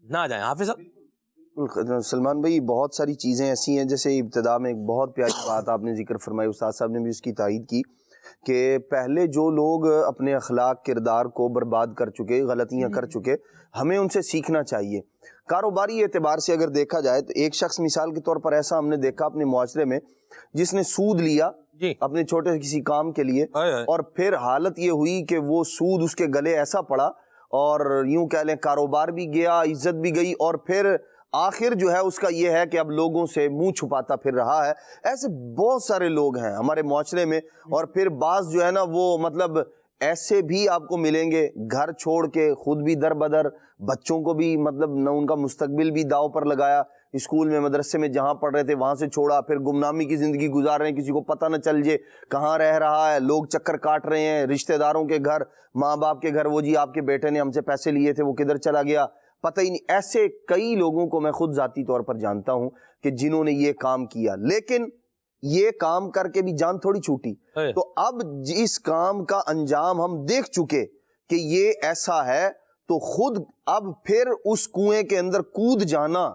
نہ جائیں۔ حافظ صاحب، سلمان بھائی بہت ساری چیزیں ایسی ہیں، جیسے ابتدا میں ایک بہت پیاری بات آپ نے ذکر فرمائی، استاد صاحب نے بھی اس کی تائید کی کہ پہلے جو لوگ اپنے اخلاق کردار کو برباد کر چکے، غلطیاں کر چکے، ہمیں ان سے سیکھنا چاہیے۔ کاروباری اعتبار سے اگر دیکھا جائے تو ایک شخص مثال کے طور پر ایسا ہم نے دیکھا اپنے معاشرے میں، جس نے سود لیا جی اپنے چھوٹے کسی کام کے لیے، اور پھر حالت یہ ہوئی کہ وہ سود اس کے گلے ایسا پڑا اور یوں کہہ لیں کاروبار بھی گیا، عزت بھی گئی، اور پھر آخر جو ہے اس کا یہ ہے کہ اب لوگوں سے منہ چھپاتا پھر رہا ہے۔ ایسے بہت سارے لوگ ہیں ہمارے معاشرے میں، اور پھر بعض جو ہے نا وہ مطلب ایسے بھی آپ کو ملیں گے، گھر چھوڑ کے خود بھی در بدر، بچوں کو بھی مطلب نہ ان کا مستقبل بھی داؤ پر لگایا، اسکول میں مدرسے میں جہاں پڑھ رہے تھے وہاں سے چھوڑا، پھر گمنامی کی زندگی گزار رہے ہیں، کسی کو پتہ نہ چل جائے کہاں رہ رہا ہے، لوگ چکر کاٹ رہے ہیں رشتہ داروں کے گھر، ماں باپ کے گھر، وہ جی آپ کے بیٹے نے ہم سے پیسے لیے تھے وہ کدھر چلا گیا، پتہ ہی نہیں۔ ایسے کئی لوگوں کو میں خود ذاتی طور پر جانتا ہوں کہ جنہوں نے یہ کام کیا، لیکن یہ کام کر کے بھی جان تھوڑی چھوٹی۔ تو اب اس کام کا انجام ہم دیکھ چکے کہ یہ ایسا ہے، تو خود اب پھر اس کنویں کے اندر کود جانا،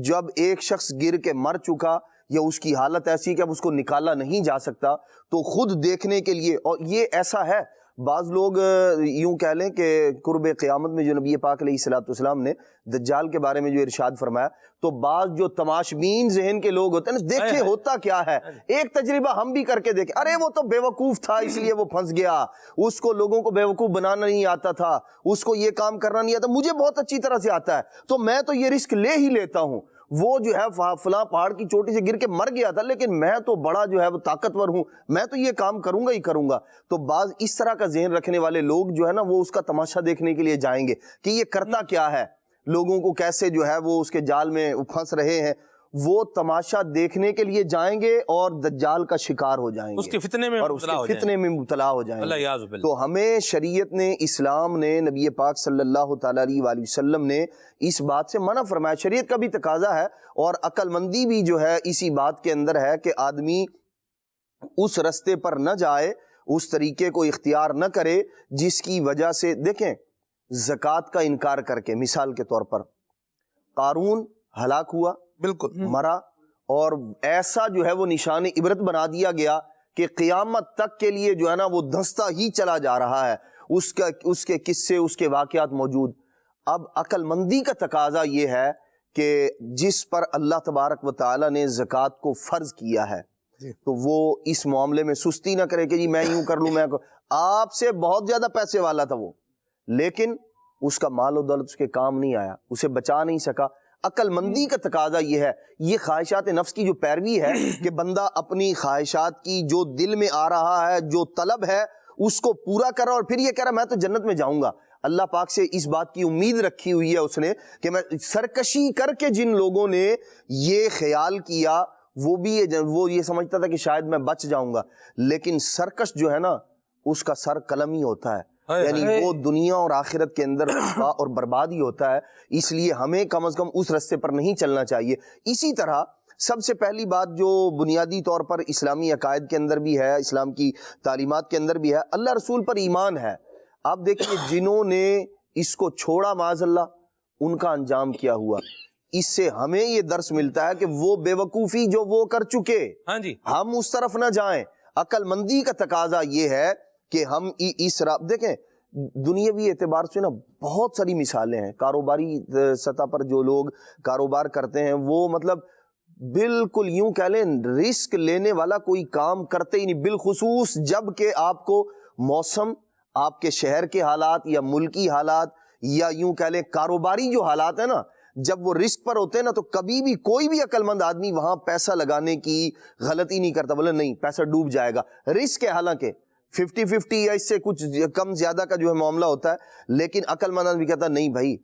جب ایک شخص گر کے مر چکا یا اس کی حالت ایسی کہ اب اس کو نکالا نہیں جا سکتا، تو خود دیکھنے کے لیے، اور یہ ایسا ہے بعض لوگ یوں کہہ لیں کہ قرب قیامت میں جو نبی پاک علیہ الصلوۃ والسلام نے دجال کے بارے میں جو ارشاد فرمایا، تو بعض جو تماشبین ذہن کے لوگ ہوتے ہیں نا، دیکھیں ہوتا کیا ہے، ایک تجربہ ہم بھی کر کے دیکھیں، ارے وہ تو بے وقوف تھا اس لیے وہ پھنس گیا، اس کو لوگوں کو بے وقوف بنانا نہیں آتا تھا، اس کو یہ کام کرنا نہیں آتا، مجھے بہت اچھی طرح سے آتا ہے تو میں تو یہ رسک لے ہی لیتا ہوں، وہ جو ہے فلاں پہاڑ کی چوٹی سے گر کے مر گیا تھا لیکن میں تو بڑا جو ہے وہ طاقتور ہوں، میں تو یہ کام کروں گا ہی کروں گا۔ تو بعض اس طرح کا ذہن رکھنے والے لوگ جو ہے نا وہ اس کا تماشا دیکھنے کے لیے جائیں گے کہ یہ کرتا کیا ہے، لوگوں کو کیسے جو ہے وہ اس کے جال میں پھنس رہے ہیں، وہ تماشا دیکھنے کے لیے جائیں گے اور دجال کا شکار ہو جائیں گے، اس کے فتنے میں اور اس کے فتنے میں مبتلا ہو جائیں گے۔ تو ہمیں شریعت نے، اسلام نے، نبی پاک صلی اللہ تعالیٰ علیہ وآلہ وسلم نے اس بات سے منع فرمایا، شریعت کا بھی تقاضا ہے اور عقل مندی بھی جو ہے اسی بات کے اندر ہے کہ آدمی اس رستے پر نہ جائے، اس طریقے کو اختیار نہ کرے جس کی وجہ سے، دیکھیں زکوٰۃ کا انکار کر کے، مثال کے طور پر قارون ہلاک ہوا، بالکل مرا، اور ایسا جو ہے وہ نشان عبرت بنا دیا گیا کہ قیامت تک کے لیے جو ہے نا وہ دھنستا ہی چلا جا رہا ہے، اس کے قصے، اس کے واقعات موجود۔ اب عقل مندی کا تقاضا یہ ہے کہ جس پر اللہ تبارک و تعالی نے زکوٰۃ کو فرض کیا ہے تو وہ اس معاملے میں سستی نہ کرے کہ جی میں یوں کر لوں، میں آپ سے بہت زیادہ پیسے والا تھا وہ، لیکن اس کا مال و دولت اس کے کام نہیں آیا، اسے بچا نہیں سکا۔ عقل مندی کا تقاضا یہ ہے، یہ خواہشات نفس کی جو پیروی ہے کہ بندہ اپنی خواہشات کی جو دل میں آ رہا ہے، جو طلب ہے اس کو پورا کر رہا، اور پھر یہ کہہ رہا میں تو جنت میں جاؤں گا۔ اللہ پاک سے اس بات کی امید رکھی ہوئی ہے اس نے کہ میں سرکشی کر کے، جن لوگوں نے یہ خیال کیا وہ یہ سمجھتا تھا کہ شاید میں بچ جاؤں گا، لیکن سرکش جو ہے نا اس کا سر قلم ہی ہوتا ہے، یعنی وہ دنیا اور آخرت کے اندر رسوا اور برباد ہی ہوتا ہے۔ اس لیے ہمیں کم از کم اس رستے پر نہیں چلنا چاہیے۔ اسی طرح سب سے پہلی بات جو بنیادی طور پر اسلامی عقائد کے اندر بھی ہے، اسلام کی تعلیمات کے اندر بھی ہے، اللہ رسول پر ایمان ہے۔ آپ دیکھیں جنہوں نے اس کو چھوڑا معاذ اللہ، ان کا انجام کیا ہوا۔ اس سے ہمیں یہ درس ملتا ہے کہ وہ بے وقوفی جو وہ کر چکے، ہاں جی، ہم اس طرف نہ جائیں۔ عقل مندی کا تقاضا یہ ہے کہ ہم اس دیکھیں دنیاوی اعتبار سے نا بہت ساری مثالیں ہیں، کاروباری سطح پر جو لوگ کاروبار کرتے ہیں وہ مطلب بالکل یوں کہہ لیں رسک لینے والا کوئی کام کرتے ہی نہیں، بالخصوص جب کہ آپ کو موسم، آپ کے شہر کے حالات یا ملکی حالات یا یوں کہہ لیں کاروباری جو حالات ہیں نا، جب وہ رسک پر ہوتے ہیں نا تو کبھی بھی کوئی بھی عقل مند آدمی وہاں پیسہ لگانے کی غلطی نہیں کرتا، بولے نہیں پیسہ ڈوب جائے گا۔ رسک ہے حالانکہ 50-50 یا اس سے کچھ کم زیادہ کا جو ہے معاملہ ہوتا ہے، لیکن عقل مند آدمی کہتا ہے نہیں بھائی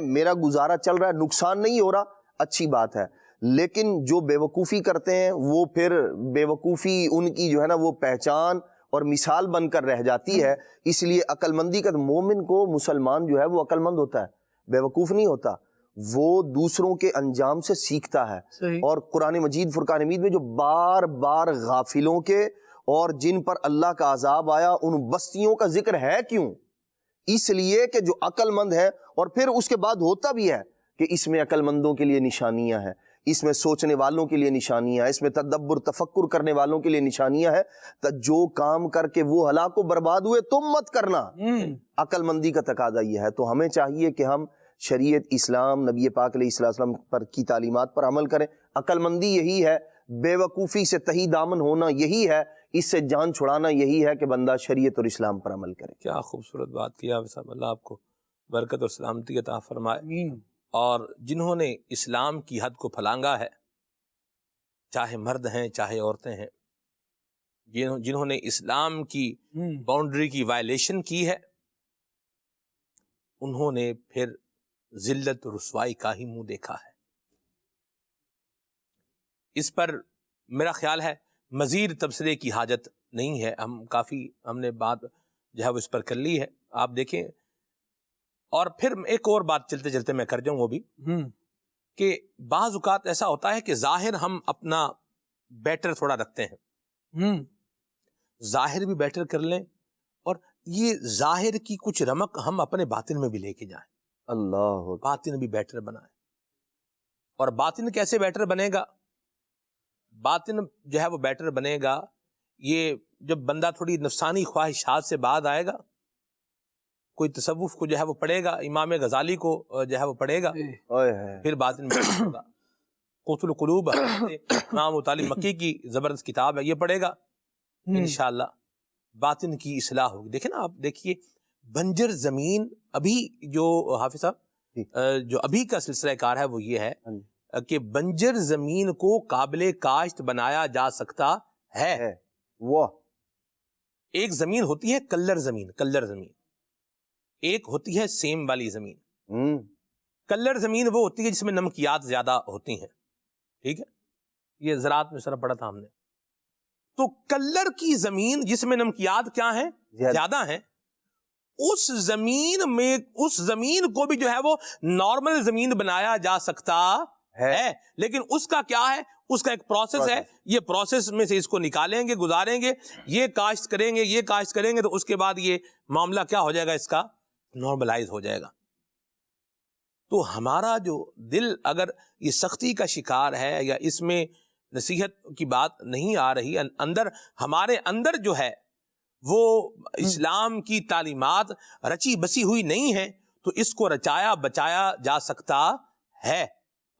میرا گزارا چل رہا ہے، نقصان نہیں ہو رہا، اچھی بات ہے۔ لیکن جو بے وقوفی کرتے ہیں وہ پھر بے وقوفی ان کی جو ہے نا وہ پہچان اور مثال بن کر رہ جاتی ہے۔ اس لیے عقل مندی کا مومن کو، مسلمان جو ہے وہ عقل مند ہوتا ہے، بے وقوف نہیں ہوتا، وہ دوسروں کے انجام سے سیکھتا ہے۔ اور قرآن مجید فرقان حمید میں جو بار بار غافلوں کے اور جن پر اللہ کا عذاب آیا ان بستیوں کا ذکر ہے کیوں؟ اس لیے کہ جو عقل مند ہے، اور پھر اس کے بعد ہوتا بھی ہے کہ اس میں عقل مندوں کے لیے نشانیاں ہیں، اس میں سوچنے والوں کے لیے نشانیاں ہیں، اس میں تدبر تفکر کرنے والوں کے لیے نشانیاں ہیں۔ تو جو کام کر کے وہ ہلاک و برباد ہوئے تم مت کرنا، عقل مندی کا تقاضا یہ ہے۔ تو ہمیں چاہیے کہ ہم شریعت اسلام، نبی پاک علیہ السلام پر کی تعلیمات پر عمل کریں۔ عقل مندی یہی ہے، بے وقوفی سے تہی دامن ہونا یہی ہے، اس سے جان چھڑانا یہی ہے کہ بندہ شریعت اور اسلام پر عمل کرے۔ کیا خوبصورت بات کی حافظ صاحب، اللہ آپ کو برکت اور سلامتی عطا فرمائے۔ اور جنہوں نے اسلام کی حد کو پھلانگا ہے، چاہے مرد ہیں چاہے عورتیں ہیں، جنہوں نے اسلام کی باؤنڈری کی وائلیشن کی ہے، انہوں نے پھر ذلت و رسوائی کا ہی منہ دیکھا ہے۔ اس پر میرا خیال ہے مزید تبصرے کی حاجت نہیں ہے، ہم نے بات جو ہے وہ اس پر کر لی ہے۔ آپ دیکھیں، اور پھر ایک اور بات چلتے چلتے میں کر جاؤں وہ بھی، کہ بعض اوقات ایسا ہوتا ہے کہ ظاہر ہم اپنا بیٹر تھوڑا رکھتے ہیں، ظاہر بھی بیٹر کر لیں، اور یہ ظاہر کی کچھ رمق ہم اپنے باطن میں بھی لے کے جائیں، اللہ باطن بھی بیٹر بنائیں۔ اور باطن کیسے بیٹر بنے گا؟ باطن جو ہے وہ بیٹر بنے گا یہ جب بندہ تھوڑی نفسانی خواہشات سے بعد آئے گا، کوئی تصوف کو جو ہے وہ پڑھے گا، امام غزالی کو جو ہے وہ پڑھے گا، پھر باطن میں ہوگا۔ قوت القلوب امام ابو طالب مکی کی زبردست کتاب ہے، یہ پڑھے گا انشاءاللہ باطن کی اصلاح ہوگی۔ دیکھیں نا، آپ دیکھیے بنجر زمین، ابھی جو حافظ صاحب جو ابھی کا سلسلہ کار ہے وہ یہ ہے کہ بنجر زمین کو قابل کاشت بنایا جا سکتا ہے۔ واہ! ایک زمین ہوتی ہے کلر زمین، ایک ہوتی ہے سیم والی زمین۔ کلر زمین وہ ہوتی ہے جس میں نمکیات زیادہ ہوتی ہیں، ٹھیک ہے، یہ زراعت میں سر پڑھا تھا ہم نے۔ تو کلر کی زمین جس میں نمکیات کیا ہیں؟ زیادہ ہیں، اس زمین کو بھی جو ہے وہ نارمل زمین بنایا جا سکتا ہے، لیکن اس کا کیا ہے؟ اس کا ایک پروسیس ہے، یہ پروسیس میں سے اس کو نکالیں گے، گزاریں گے، یہ کاشت کریں گے تو اس کے بعد یہ معاملہ کیا ہو جائے گا؟ اس کا نارملائز ہو جائے گا۔ تو ہمارا جو دل اگر یہ سختی کا شکار ہے یا اس میں نصیحت کی بات نہیں آ رہی، ہمارے اندر جو ہے وہ اسلام کی تعلیمات رچی بسی ہوئی نہیں ہے، تو اس کو رچایا بچایا جا سکتا ہے۔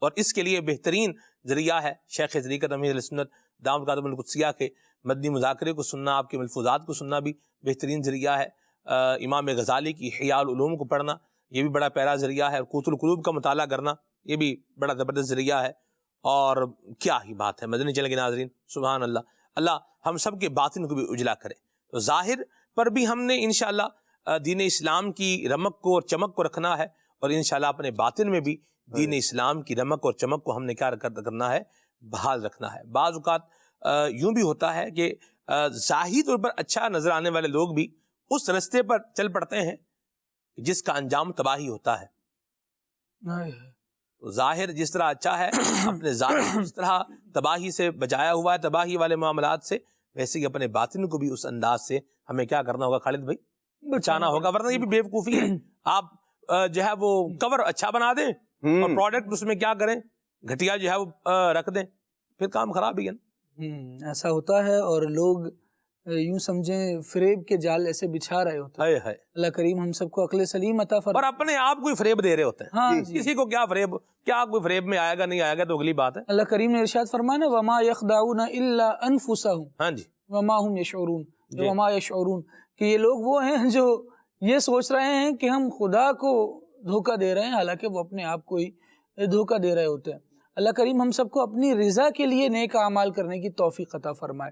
اور اس کے لیے بہترین ذریعہ ہے شیخ طریقت امیر اہل سنت دامت قدم القدسیہ کے مدنی مذاکرے کو سننا، آپ کے ملفوظات کو سننا بھی بہترین ذریعہ ہے۔ امام غزالی کی احیاء العلوم کو پڑھنا یہ بھی بڑا پیارا ذریعہ ہے، اور قوت القلوب کا مطالعہ کرنا یہ بھی بڑا زبردست ذریعہ ہے۔ اور کیا ہی بات ہے مدنی چینل کے ناظرین، سبحان اللہ، اللہ ہم سب کے باطن کو بھی اجلا کرے۔ تو ظاہر پر بھی ہم نے انشاءاللہ دین اسلام کی رمق کو اور چمک کو رکھنا ہے، اور انشاءاللہ اپنے باطن میں بھی دین اسلام کی رمق اور چمک کو ہم نے کیا کرنا ہے؟ بحال رکھنا ہے۔ بعض اوقات یوں بھی ہوتا ہے کہ ظاہری طور پر اچھا نظر آنے والے لوگ بھی اس رستے پر چل پڑتے ہیں جس کا انجام تباہی ہوتا ہے۔ تو ظاہر جس طرح اچھا ہے، اپنے ظاہر جس طرح تباہی سے بچایا ہوا ہے، تباہی والے معاملات سے، ویسے ہی اپنے باطن کو بھی اس انداز سے ہمیں کیا کرنا ہوگا خالد بھائی؟ بچانا ہوگا، ورنہ یہ بھی بے وقوفی ہے۔ آپ جو ہے وہ کور اچھا بنا دیں اور پروڈکٹ اس میں کیا کریں، گھٹیا جو ہے وہ رکھ دیں، پھر کام خراب ہی ہے نا۔ ایسا ہوتا ہے، اور لوگ یوں سمجھیں فریب کے جال ایسے بچھا رہے ہوتے ہیں۔ اللہ کریم ہم سب کو عقل سلیم عطا فرمائے۔ اور اپنے آپ کو ہی فریب دے رہے ہوتے ہیں۔ ہاں کسی کو کیا فریب، کیا کوئی فریب میں آئے گا نہیں آئے گا تو اگلی بات ہے۔ اللہ کریم نے ارشاد فرمایا نا وما یخدعون الا انفسهم ہاں جی، وما هم یشعرون، وما یشعرون، کہ یہ لوگ وہ ہیں جو یہ سوچ رہے ہیں کہ ہم خدا کو دھوکہ دے رہے ہیں، حالانکہ وہ اپنے آپ کو ہی دھوکہ دے رہے ہوتے ہیں۔ اللہ کریم ہم سب کو اپنی رضا کے لیے نیک اعمال کرنے کی توفیق عطا فرمائے۔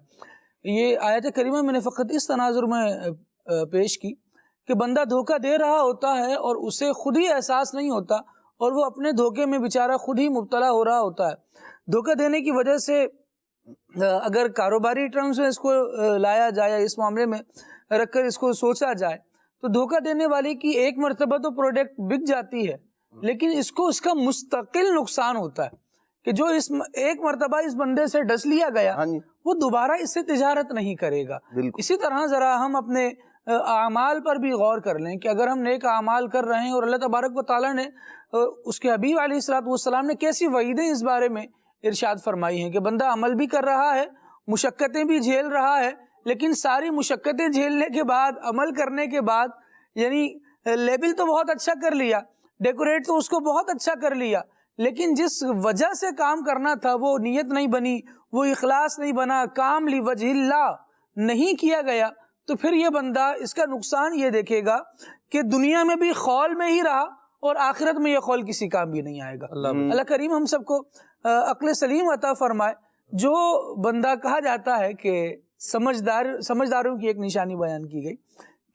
یہ آیت کریمہ میں نے فقط اس تناظر میں پیش کی کہ بندہ دھوکہ دے رہا ہوتا ہے اور اسے خود ہی احساس نہیں ہوتا، اور وہ اپنے دھوکے میں بیچارہ خود ہی مبتلا ہو رہا ہوتا ہے۔ دھوکہ دینے کی وجہ سے اگر کاروباری ٹرمز میں اس کو لایا جائے، اس معاملے میں رکھ کر اس کو سوچا جائے، تو دھوکہ دینے والے کی ایک مرتبہ تو پروڈکٹ بک جاتی ہے، لیکن اس کو اس کا مستقل نقصان ہوتا ہے کہ جو اس ایک مرتبہ اس بندے سے ڈس لیا گیا وہ دوبارہ اس سے تجارت نہیں کرے گا۔ اسی طرح ذرا ہم اپنے اعمال پر بھی غور کر لیں کہ اگر ہم نیک اعمال کر رہے ہیں، اور اللہ تبارک و تعالیٰ نے اس کے حبیب علیہ الصلوۃ والسلام نے کیسی وعیدیں اس بارے میں ارشاد فرمائی ہیں کہ بندہ عمل بھی کر رہا ہے، مشقتیں بھی جھیل رہا ہے، لیکن ساری مشقتیں جھیلنے کے بعد، عمل کرنے کے بعد، یعنی لیبل تو بہت اچھا کر لیا، ڈیکوریٹ تو اس کو بہت اچھا کر لیا، لیکن جس وجہ سے کام کرنا تھا وہ نیت نہیں بنی، وہ اخلاص نہیں بنا، کام لوجہ اللہ نہیں کیا گیا، تو پھر یہ بندہ اس کا نقصان یہ دیکھے گا کہ دنیا میں بھی خول میں ہی رہا اور آخرت میں یہ خول کسی کام بھی نہیں آئے گا۔ اللہ کریم ہم سب کو عقل سلیم عطا فرمائے۔ جو بندہ کہا جاتا ہے کہ سمجھداروں کی ایک نشانی بیان کی گئی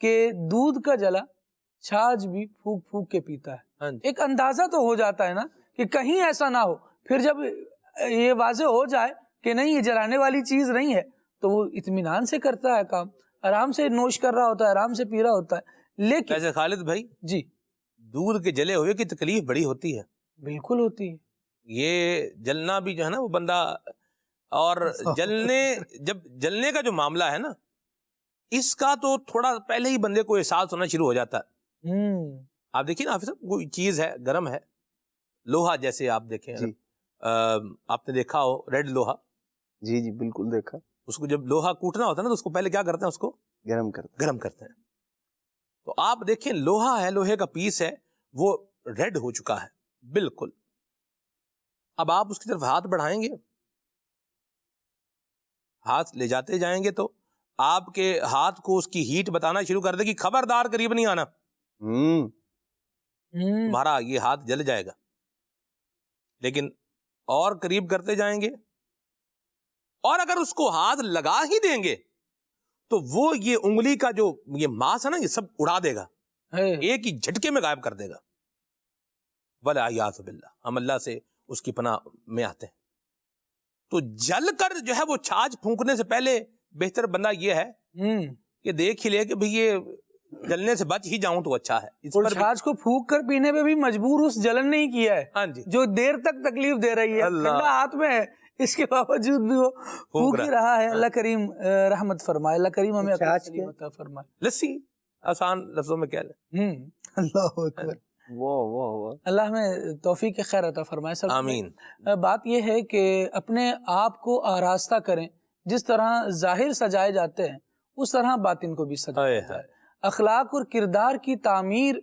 کہ دودھ کا جلا چھاچھ بھی پھونک پھونک کے پیتا ہے۔ ایک اندازہ تو ہو جاتا ہے نا کہ کہیں ایسا نہ ہو، پھر جب یہ واضح ہو جائے کہ نہیں یہ جلانے والی چیز نہیں ہے تو وہ اطمینان سے کرتا ہے کام، آرام سے نوش کر رہا ہوتا ہے، آرام سے پی رہا ہوتا ہے۔ لیکن ویسے خالد بھائی جی، دودھ کے جلے ہوئے کی تکلیف بڑی ہوتی ہے۔ بالکل ہوتی ہے۔ یہ جلنا بھی جو ہے نا وہ بندہ، اور جب جلنے کا جو معاملہ ہے نا، اس کا تو تھوڑا پہلے ہی بندے کو احساس ہونا شروع ہو جاتا ہے۔ آپ دیکھیے نا حافظ صاحب، کوئی چیز ہے گرم ہے، لوہا جیسے آپ دیکھیں، آپ نے دیکھا ہو ریڈ لوہا، جی جی بالکل دیکھا، اس کو جب لوہا کوٹنا ہوتا ہے نا تو اس کو پہلے کیا کرتے ہیں، اس کو گرم کرتے ہیں۔ تو آپ دیکھیں لوہا ہے، لوہے کا پیس ہے، وہ ریڈ ہو چکا ہے بالکل۔ اب آپ اس کی طرف ہاتھ بڑھائیں گے، ہاتھ لے جاتے جائیں گے تو آپ کے ہاتھ کو اس کی ہیٹ بتانا شروع کر دے گی، خبردار قریب نہیں آنا، تمہارا یہ ہاتھ جل جائے گا۔ لیکن اور قریب کرتے جائیں گے، اور اگر اس کو ہاتھ لگا ہی دیں گے تو وہ یہ انگلی کا جو یہ ماس ہے نا، یہ سب اڑا دے گا، ایک ہی جھٹکے میں غائب کر دے گا۔ والعیاذ باللہ، ہم اللہ سے اس کی پناہ میں آتے ہیں۔ تو جل کر جو ہے وہ چھاچھ پھونکنے سے پہلے بہتر بندہ یہ ہے کہ دیکھ ہی لے کہ بھئی یہ جلنے سے بچ ہی جاؤں تو اچھا ہے۔ اور چھاچھ کو پھونک کر پینے پہ بھی مجبور اس جلن نہیں کیا ہے، ہاں جی، جو دیر تک تکلیف دے رہی ہے، ٹھنڈا ہاتھ میں ہے، اس کے باوجود بھی وہ پھونک ہی رہا ہے۔ اللہ کریم رحمت فرمائے، اللہ کریم ہمیں عقل سلیم عطا فرمائے۔ لسی آسان لفظوں میں کہہ لیں۔ اللہ اکبر، اللہ ہمیں توفیق خیر عطا فرمائے سب۔ آمین۔ بات یہ ہے کہ اپنے آپ کو آراستہ کریں، جس طرح ظاہر سجائے جاتے ہیں اس طرح باطن کو بھی سجایا جائے۔ اخلاق اور کردار کی تعمیر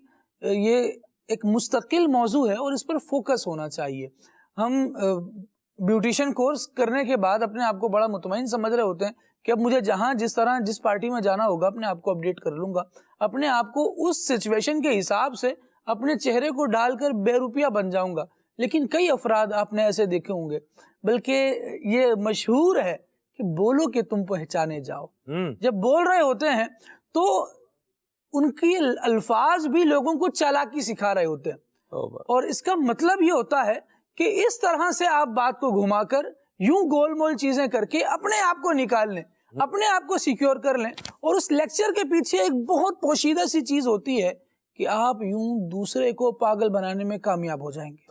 یہ ایک مستقل موضوع ہے اور اس پر فوکس ہونا چاہیے۔ ہم بیوٹیشین کورس کرنے کے بعد اپنے آپ کو بڑا مطمئن سمجھ رہے ہوتے ہیں کہ اب مجھے جہاں جس طرح جس پارٹی میں جانا ہوگا اپنے آپ کو اپڈیٹ کر لوں گا، اپنے آپ کو اس سچویشن کے حساب سے اپنے چہرے کو ڈال کر بے روپیہ بن جاؤں گا۔ لیکن کئی افراد آپ نے ایسے دیکھے ہوں گے، بلکہ یہ مشہور ہے کہ بولو کہ تم پہچانے جاؤ۔ جب بول رہے ہوتے ہیں تو ان کی الفاظ بھی لوگوں کو چالاکی سکھا رہے ہوتے ہیں، اور اس کا مطلب یہ ہوتا ہے کہ اس طرح سے آپ بات کو گھما کر یوں گول مول چیزیں کر کے اپنے آپ کو نکال لیں، اپنے آپ کو سیکیور کر لیں، اور اس لیکچر کے پیچھے ایک بہت پوشیدہ سی چیز ہوتی ہے کہ آپ یوں دوسرے کو پاگل بنانے میں کامیاب ہو جائیں گے۔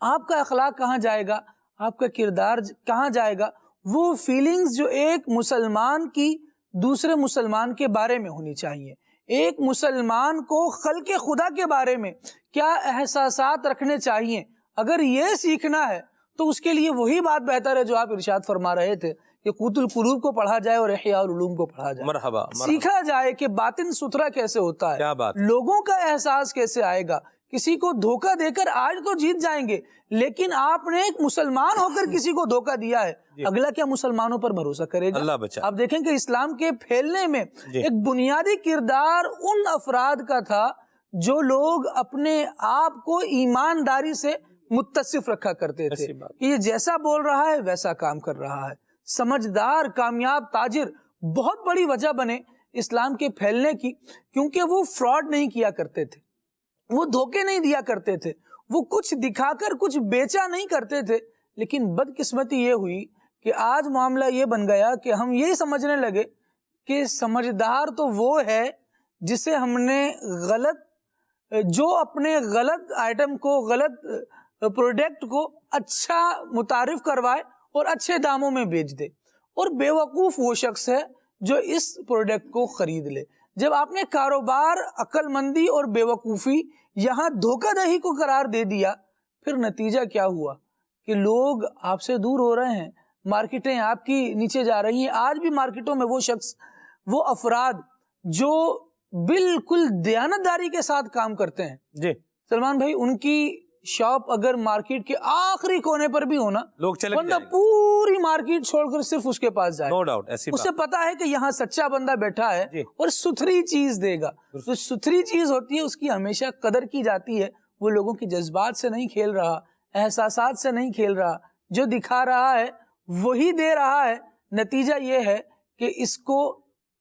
آپ کا اخلاق کہاں جائے گا، آپ کا کردار کہاں جائے گا؟ وہ فیلنگز جو ایک مسلمان کی دوسرے مسلمان کے بارے میں ہونی چاہیے، ایک مسلمان کو خلق خدا کے بارے میں کیا احساسات رکھنے چاہیے، اگر یہ سیکھنا ہے تو اس کے لیے وہی بات بہتر ہے جو آپ ارشاد فرما رہے تھے کہ قوت القلوب کو پڑھا جائے اور احیاء العلوم کو پڑھا جائے، مرحبا سیکھا جائے کہ باطن ستھرا کیسے ہوتا ہے، کیا بات، لوگوں کا احساس کیسے آئے گا۔ کسی کو دھوکہ دے کر آج تو جیت جائیں گے، لیکن آپ نے ایک مسلمان ہو کر کسی کو دھوکہ دیا ہے، اگلا کیا مسلمانوں پر بھروسہ کرے گا؟ اللہ بچا۔ آپ دیکھیں کہ اسلام کے پھیلنے میں ایک بنیادی کردار ان افراد کا تھا جو لوگ اپنے آپ کو ایمانداری سے متصف رکھا کرتے تھے کہ یہ جیسا بول رہا ہے ویسا کام کر رہا ہے۔ سمجھدار کامیاب تاجر بہت بڑی وجہ بنے اسلام کے پھیلنے کی، کیونکہ وہ فراڈ نہیں کیا کرتے تھے، وہ دھوکے نہیں دیا کرتے تھے، وہ کچھ دکھا کر کچھ بیچا نہیں کرتے تھے۔ لیکن بدقسمتی یہ ہوئی کہ آج معاملہ یہ بن گیا کہ ہم یہی سمجھنے لگے کہ سمجھدار تو وہ ہے جسے ہم نے جو اپنے غلط آئٹم کو، غلط پروڈکٹ کو اچھا متعارف کروائے اور اچھے داموں میں بیچ دے، اور بے وقوف وہ شخص ہے جو اس پروڈکٹ کو خرید لے۔ جب آپ نے کاروبار عقل مندی اور بے وقوفی یہاں دھوکہ دہی کو قرار دے دیا، پھر نتیجہ کیا ہوا کہ لوگ آپ سے دور ہو رہے ہیں، مارکیٹیں آپ کی نیچے جا رہی ہیں۔ آج بھی مارکیٹوں میں وہ شخص، وہ افراد جو بالکل دیانتداری کے ساتھ کام کرتے ہیں، جی سلمان بھائی، ان کی شاپ اگر مارکیٹ کے آخری کونے پر بھی ہونا، لوگ چلے بندہ پوری مارکیٹ چھوڑ کر صرف اس کے پاس جائے، نو ڈاؤٹ، ایسی اسے پتا ہے کہ یہاں سچا بندہ بیٹھا ہے اور ستھری چیز دے گا۔ جو ستھری چیز ہوتی ہے اس کی ہمیشہ قدر کی جاتی ہے، وہ لوگوں کی جذبات سے نہیں کھیل رہا، احساسات سے نہیں کھیل رہا، جو دکھا رہا ہے وہی دے رہا ہے۔ نتیجہ یہ ہے کہ اس کو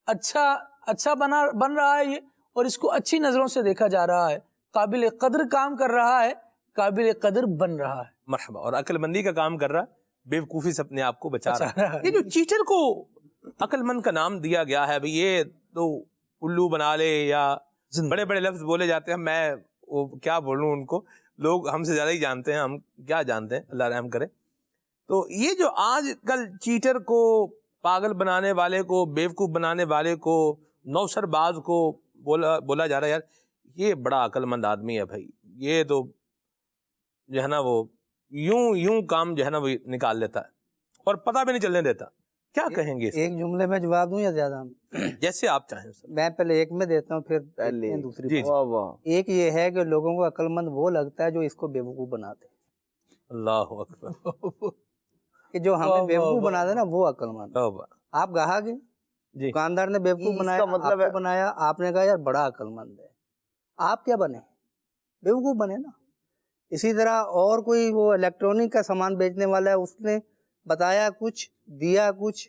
اچھا بن رہا ہے یہ، اور اس کو اچھی نظروں سے دیکھا جا رہا ہے، قابل قدر کام کر رہا ہے، قابل قدر بن رہا ہے۔ مرحبا، اور عقل مندی کا کام کر رہا ہے، بے وقوفی سے اپنے آپ کو بچا رہا ہے۔ یہ جو چیٹر کو عقل مند کا نام دیا گیا ہے، بھئی یہ تو الو بنا لے، یا بڑے بڑے لفظ بولے جاتے ہیں، میں کیا بولوں ان کو، لوگ ہم سے زیادہ ہی جانتے ہیں، ہم کیا جانتے ہیں، اللہ رحم کرے۔ تو یہ جو آج کل چیٹر کو، پاگل بنانے والے کو، بیوقوف بنانے والے کو، نوسر باز کو بولا جا رہا ہے، یار یہ بڑا عقل مند آدمی ہے بھائی، یہ تو جو ہے نا وہ یوں کام جو ہے نا وہ نکال لیتا ہے اور پتہ بھی نہیں چلنے دیتا۔ کیا کہیں گے؟ ایک جملے میں جواب دوں یا زیادہ؟ جیسے آپ چاہیں سر۔ میں پہلے ایک میں دیتا ہوں، پھر دوسری۔ ایک یہ ہے کہ لوگوں کو عقل مند وہ لگتا ہے جو اس کو بیوقوف بناتے ہیں۔ اللہ اکبر، کہ جو ہمیں بیوقوف بنا دے نا وہ عقل مند۔ آپ گاہک ہیں، دکاندار نے بیوقوف بنایا، مطلب بنایا، آپ نے کہا یار بڑا عقل مند ہے، آپ کیا بنے؟ بیوقوف بنے نا۔ اسی طرح اور کوئی وہ الیکٹرانک کا سامان بیچنے والا ہے، اس نے بتایا کچھ، دیا کچھ،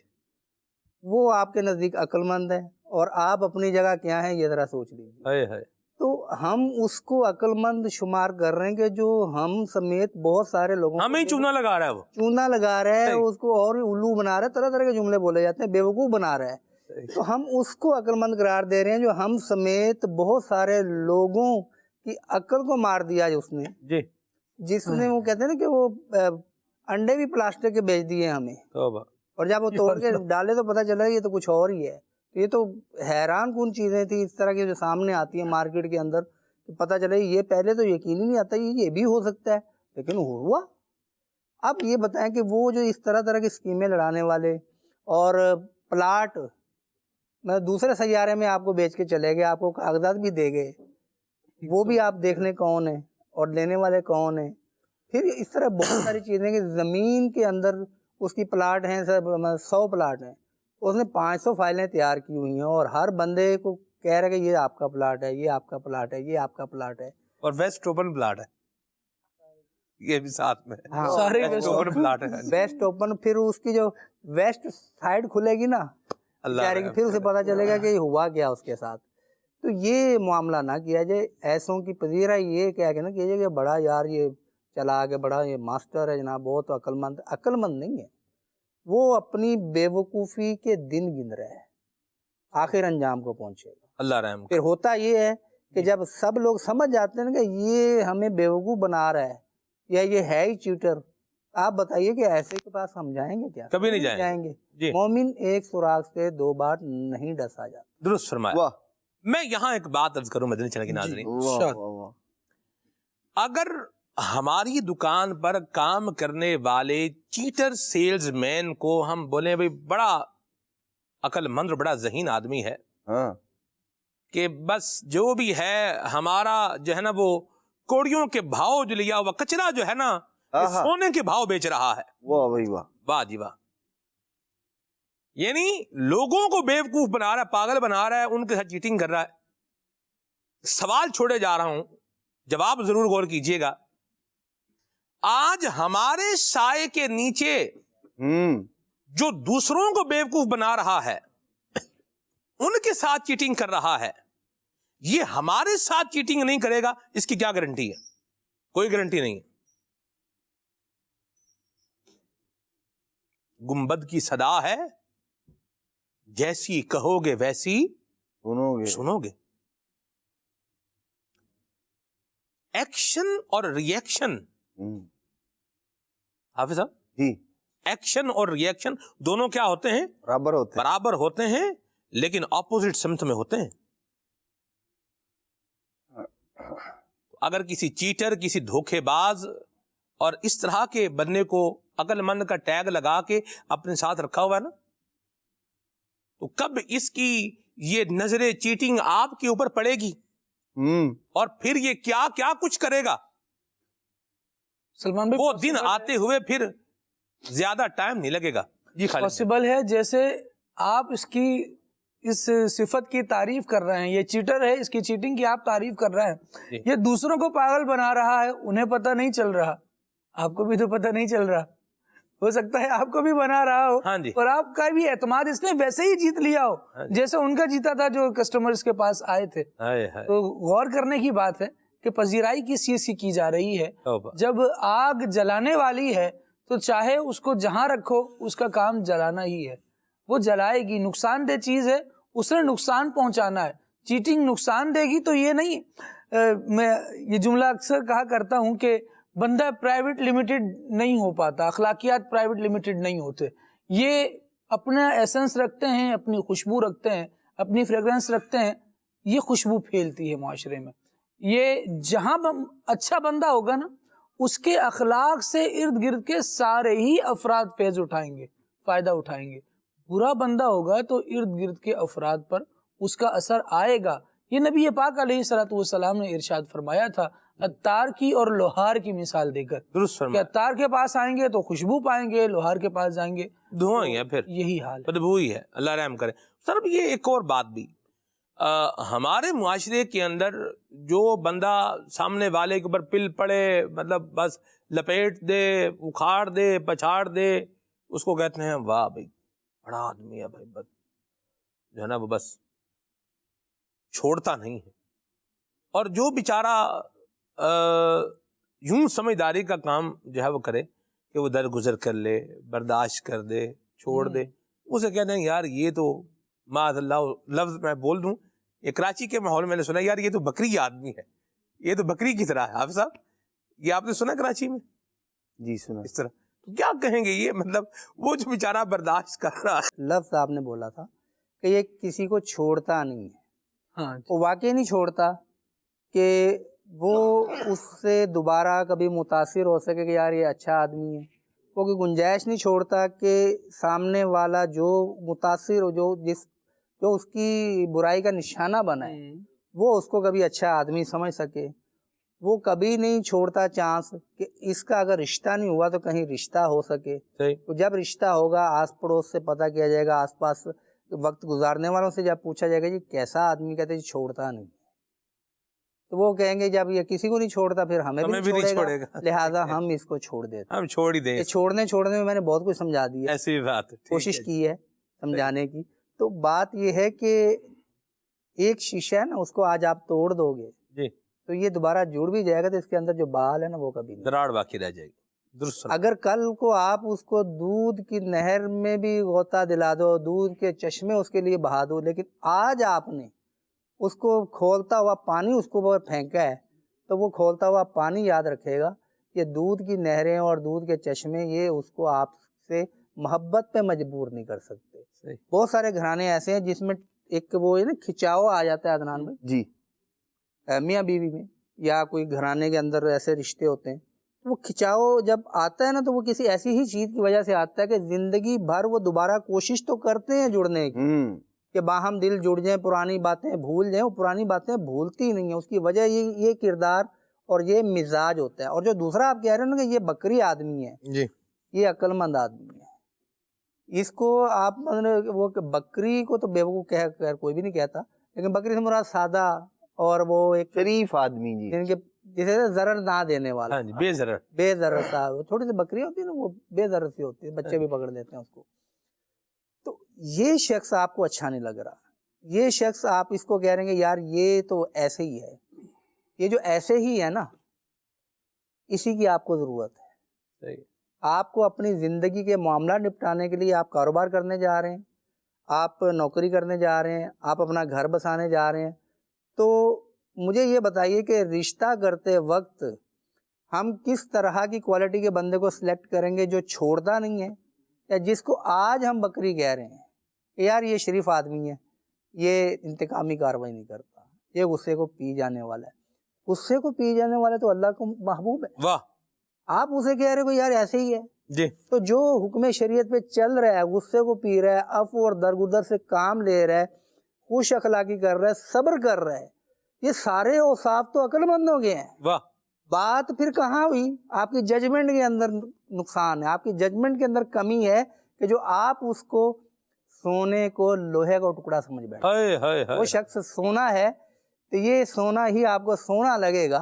وہ آپ کے نزدیک عقل مند ہے، اور آپ اپنی جگہ کیا ہیں یہ ذرا سوچ لیجیے۔ تو ہم اس کو عقل مند شمار کر رہے ہیں کہ جو ہم سمیت بہت سارے لوگوں ہمیں چونا لگا رہا ہے، وہ چونا لگا رہا ہے، اس کو اور الو بنا رہا ہے، طرح طرح کے جملے بولے جاتے ہیں، بیوقوف بنا رہا ہے۔ تو ہم اس کو عقل مند قرار دے رہے ہیں جو ہم سمیت بہت سارے لوگوں کی عقل کو مار دیا ہے اس نے، جس نے وہ کہتے ہیں نا کہ وہ انڈے بھی پلاسٹک کے بیچ دیے ہمیں، اور جب وہ توڑ کے ڈالے تو پتہ چلا یہ تو کچھ اور ہی ہے۔ یہ تو حیران کن چیزیں تھیں اس طرح کی جو سامنے آتی ہیں مارکیٹ کے اندر، پتہ چلے یہ پہلے تو یقین ہی نہیں آتا یہ بھی ہو سکتا ہے، لیکن ہوا۔ اب یہ بتائیں کہ وہ جو اس طرح کی اسکیمیں لڑانے والے اور پلاٹ میں دوسرے سیارے میں آپ کو بیچ کے چلے گئے، آپ کو کاغذات بھی دے گئے، وہ بھی آپ دیکھنے کون ہیں اور لینے والے کون ہیں۔ پھر اس طرح بہت ساری چیزیں کہ زمین کے اندر اس کی پلاٹ ہیں، 100 پلاٹ ہیں، اس نے 500 فائلیں تیار کی ہوئی ہیں، اور ہر بندے کو کہہ رہے کہ یہ آپ کا پلاٹ ہے، یہ آپ کا پلاٹ ہے، یہ آپ کا پلاٹ ہے، اور ویسٹ اوپن پلاٹ ہے یہ بھی ساتھ میں، سارے ویسٹ اوپن پلاٹ ہے، ویسٹ اوپن۔ پھر اس کی جو ویسٹ سائڈ کھلے گی نا، پھر اسے پتا چلے گا کہ یہ ہوا کیا اس کے ساتھ۔ تو یہ معاملہ نہ کیا جائے، ایسوں کی پذیرہ یہ کیا کہ نا کیجیے کہ بڑا یار یہ چلا کے بڑا یہ ماسٹر ہے جناب، بہت عقل مند۔ عقل مند نہیں ہے وہ، اپنی بے وقوفی کے دن گن رہے ہیں، آخر انجام کو پہنچے گا، اللہ رحم۔ پھر ہوتا یہ ہے کہ جب سب لوگ سمجھ جاتے ہیں کہ یہ ہمیں بیوقوف بنا رہا ہے، یا یہ ہے ہی چیٹر، آپ بتائیے کہ ایسے کے پاس ہم جائیں گے کیا؟ کبھی نہیں جائیں گے۔ جی مومن ایک سراغ سے 2 بار نہیں ڈسا جاتا۔ درست فرمایا۔ واہ میں یہاں ایک بات عرض کروں مدنی چینل کے ناظرین، واہ شاد۔ واہ واہ۔ اگر ہماری دکان پر کام کرنے والے چیٹر سیلز مین کو ہم بولیں بھئی بڑا عقل مند اور بڑا ذہین آدمی ہے ہاں کہ بس جو بھی ہے ہمارا جو ہے نا وہ کوڑیوں کے بھاؤ جو لیا ہوا کچرا جو ہے نا آہا۔ سونے کے بھاؤ بیچ رہا ہے، واہ بھائی واہ۔ واہ جی واہ، یعنی لوگوں کو بیوقوف بنا رہا ہے، پاگل بنا رہا ہے، ان کے ساتھ چیٹنگ کر رہا ہے۔ سوال چھوڑے جا رہا ہوں، جواب ضرور غور کیجئے گا۔ آج ہمارے سائے کے نیچے جو دوسروں کو بیوقوف بنا رہا ہے، ان کے ساتھ چیٹنگ کر رہا ہے، یہ ہمارے ساتھ چیٹنگ نہیں کرے گا، اس کی کیا گارنٹی ہے؟ کوئی گارنٹی نہیں ہے۔ گنبد کی صدا ہے، جیسی کہو گے ویسی سنو گے۔ ایکشن اور ری ایکشن، حافظ صاحب، جی ایکشن اور ری ایکشن دونوں کیا ہوتے ہیں؟ برابر ہوتے ہیں، لیکن اپوزٹ سمت میں ہوتے ہیں۔ اگر کسی چیٹر، کسی دھوکے باز اور اس طرح کے بندے کو عقل مند کا ٹیگ لگا کے اپنے ساتھ رکھا ہوا ہے نا، تو کب اس کی یہ نظر چیٹنگ آپ کے اوپر پڑے گی اور پھر یہ کیا کیا کچھ کرے گا، سلمان بھائی وہ دن آتے ہوئے پھر زیادہ ٹائم نہیں لگے گا۔ جی خالد، پاسبل ہے جیسے آپ اس کی اس صفت کی تعریف کر رہے ہیں، یہ چیٹر ہے، اس کی چیٹنگ کی آپ تعریف کر رہے ہیں، یہ دوسروں کو پاگل بنا رہا ہے، انہیں پتہ نہیں چل رہا، آپ کو بھی تو پتہ نہیں چل رہا، ہو سکتا ہے آپ کو بھی بنا رہا ہو اور آپ کا بھی اعتماد اس نے ویسے ہی جیت لیا ہو جیسے ان کا جیتا تھا جو کسٹمرز کے پاس آئے تھے۔ تو غور کرنے کی بات ہے کہ پذیرائی کس چیز کی جا رہی ہے۔ جب آگ جلانے والی ہے تو چاہے اس کو جہاں رکھو، اس کا کام جلانا ہی ہے، وہ جلائے گی۔ نقصان دہ چیز ہے، اس نے نقصان پہنچانا ہے۔ چیٹنگ نقصان دے گی تو یہ نہیں، میں یہ جملہ اکثر کہا کرتا ہوں کہ بندہ پرائیویٹ لمیٹڈ نہیں ہو پاتا، اخلاقیات پرائیویٹ لمیٹڈ نہیں ہوتے، یہ اپنا ایسنس رکھتے ہیں، اپنی خوشبو رکھتے ہیں، اپنی فریگرنس رکھتے ہیں، یہ خوشبو پھیلتی ہے معاشرے میں۔ یہ جہاں اچھا بندہ ہوگا نا، اس کے اخلاق سے ارد گرد کے سارے ہی افراد فیض اٹھائیں گے، فائدہ اٹھائیں گے۔ برا بندہ ہوگا تو ارد گرد کے افراد پر اس کا اثر آئے گا۔ یہ نبی پاک علیہ الصلوۃ والسلام نے ارشاد فرمایا تھا عطار کی اور لوہار کی مثال دے کر، کہ عطار کے پاس آئیں گے تو خوشبو پائیں گے، لوہار کے پاس جائیں گے دھواں ہی ہے، پھر یہی حال ہے، بدبو ہی ہے۔ اللہ رحم کرے۔ سر یہ ایک اور بات بھی، ہمارے معاشرے کے اندر جو بندہ سامنے والے کے اوپر پل پڑے، مطلب بس لپیٹ دے، اکھاڑ دے، پچھاڑ دے، اس کو کہتے ہیں واہ بھائی بڑا آدمی ہے بھائی، بس جو ہے نا وہ بس چھوڑتا نہیں ہے۔ اور جو بیچارہ یوں سمجھداری کا کام جو ہے وہ کرے کہ وہ درگزر کر لے، برداشت کر دے، چھوڑ دے، اسے کہتے ہیں یار یہ تو معاذ اللہ لفظ میں بول دوں، یہ کراچی کے ماحول میں نے سنا یار یہ تو بکری آدمی ہے، یہ تو بکری کی طرح ہے۔ حافظ صاحب یہ آپ نے سنا کراچی میں؟ جی سنا۔ اس طرح تو کیا کہیں گے، یہ مطلب وہ جو بیچارہ برداشت کر رہا ہے۔ لفظ آپ نے بولا تھا کہ یہ کسی کو چھوڑتا نہیں ہے، ہاں وہ واقعی نہیں چھوڑتا کہ وہ اس سے دوبارہ کبھی متاثر ہو سکے کہ یار یہ اچھا آدمی ہے، وہ کوئی گنجائش نہیں چھوڑتا کہ سامنے والا جو متاثر ہو، جو اس کی برائی کا نشانہ بنا ہے، وہ اس کو کبھی اچھا آدمی سمجھ سکے۔ وہ کبھی نہیں چھوڑتا چانس کہ اس کا اگر رشتہ نہیں ہوا تو کہیں رشتہ ہو سکے۔ تو جب رشتہ ہوگا آس پڑوس سے پتہ کیا جائے گا، آس پاس وقت گزارنے والوں سے جب پوچھا جائے گا یہ کیسا آدمی، کہتے ہیں چھوڑتا نہیں، تو وہ کہیں گے جب یہ کسی کو نہیں چھوڑتا پھر ہمیں بھی نہیں چھوڑے گا، لہٰذا ہم اس کو چھوڑ دیتے، ہم چھوڑ ہی دیں۔ چھوڑنے میں میں نے بہت کچھ سمجھا دیا، ایسی بات کوشش کی ہے سمجھانے کی۔ تو بات یہ ہے کہ ایک شیشہ ہے نا، اس کو آج آپ توڑ دو گے جی تو یہ دوبارہ جڑ بھی جائے گا، تو اس کے اندر جو بال ہے نا وہ کبھی نہیں، دراڑ باقی رہ جائے گی۔ درست۔ اگر کل کو آپ اس کو دودھ کی نہر میں بھی غوطہ دلا دو، دودھ کے چشمے اس کے لیے بہا دو، لیکن آج آپ نے اس کو کھولتا ہوا پانی اس کو اوپر پھینکا ہے، تو وہ کھولتا ہوا پانی یاد رکھے گا یہ دودھ کی نہریں اور دودھ کے چشمے یہ اس کو آپ سے محبت پہ مجبور نہیں کر سکتے. بہت سارے گھرانے ایسے ہیں جس میں ایک وہ ہے نا کھچاؤ آ جاتا ہے عدنان بھائی جی میاں بیوی میں یا کوئی گھرانے کے اندر ایسے رشتے ہوتے ہیں. وہ کھچاؤ جب آتا ہے نا تو وہ کسی ایسی ہی چیز کی وجہ سے آتا ہے کہ زندگی بھر وہ دوبارہ کوشش تو کرتے ہیں جڑنے کی کہ باہم دل جڑ جائیں, پرانی باتیں بھول جائیں. وہ پرانی باتیں بھولتی نہیں ہیں. اس کی وجہ یہ کردار اور یہ مزاج ہوتا ہے. اور جو دوسرا آپ کہہ رہے ہیں نا کہ یہ بکری آدمی ہے جی یہ عقل مند آدمی ہے. اس کو آپ وہ بکری کو تو بیوقوف کہہ کوئی بھی نہیں کہتا, لیکن بکری سے مراد سادہ اور وہ ایک شریف آدمی جی جن کے جسے ضرر نہ دینے والا, ہاں جی, بے ضرر بے ضرر سا. چھوٹی سی بکری ہوتی ہے نا وہ بے ضرر سی ہوتی ہے, بچے بھی پکڑ دیتے ہیں اس کو. تو یہ شخص آپ کو اچھا نہیں لگ رہا, یہ شخص آپ اس کو کہہ رہے ہیں کہ یار یہ تو ایسے ہی ہے. یہ جو ایسے ہی ہے نا اسی کی آپ کو ضرورت ہے. صحیح. آپ کو اپنی زندگی کے معاملات نپٹانے کے لیے آپ کاروبار کرنے جا رہے ہیں, آپ نوکری کرنے جا رہے ہیں, آپ اپنا گھر بسانے جا رہے ہیں. تو مجھے یہ بتائیے کہ رشتہ کرتے وقت ہم کس طرح کی کوالٹی کے بندے کو سلیکٹ کریں گے جو چھوڑتا نہیں ہے, یا جس کو آج ہم بکری کہہ رہے ہیں کہ یار یہ شریف آدمی ہے, یہ انتقامی کارروائی نہیں کرتا, یہ غصے کو پی جانے والا ہے. غصے کو پی جانے والا تو اللہ کو محبوب ہے. واہ. آپ اسے کہہ رہے ہو یار ایسے ہی ہے جی. تو جو حکم شریعت پہ چل رہا ہے, غصے کو پی رہا ہے, عفو اور درگزر سے کام لے رہا ہے, خوش اخلاقی کر رہا ہے, صبر کر رہا ہے, یہ سارے اوصاف تو عقل مند ہو گئے ہیں. واہ. بات پھر کہاں ہوئی؟ آپ کی ججمنٹ کے اندر نقصان ہے, آپ کی ججمنٹ کے اندر کمی ہے کہ جو آپ اس کو سونے کو لوہے کا ٹکڑا سمجھ بیٹھے. وہ شخص سونا ہے تو یہ سونا ہی آپ کو سونا لگے گا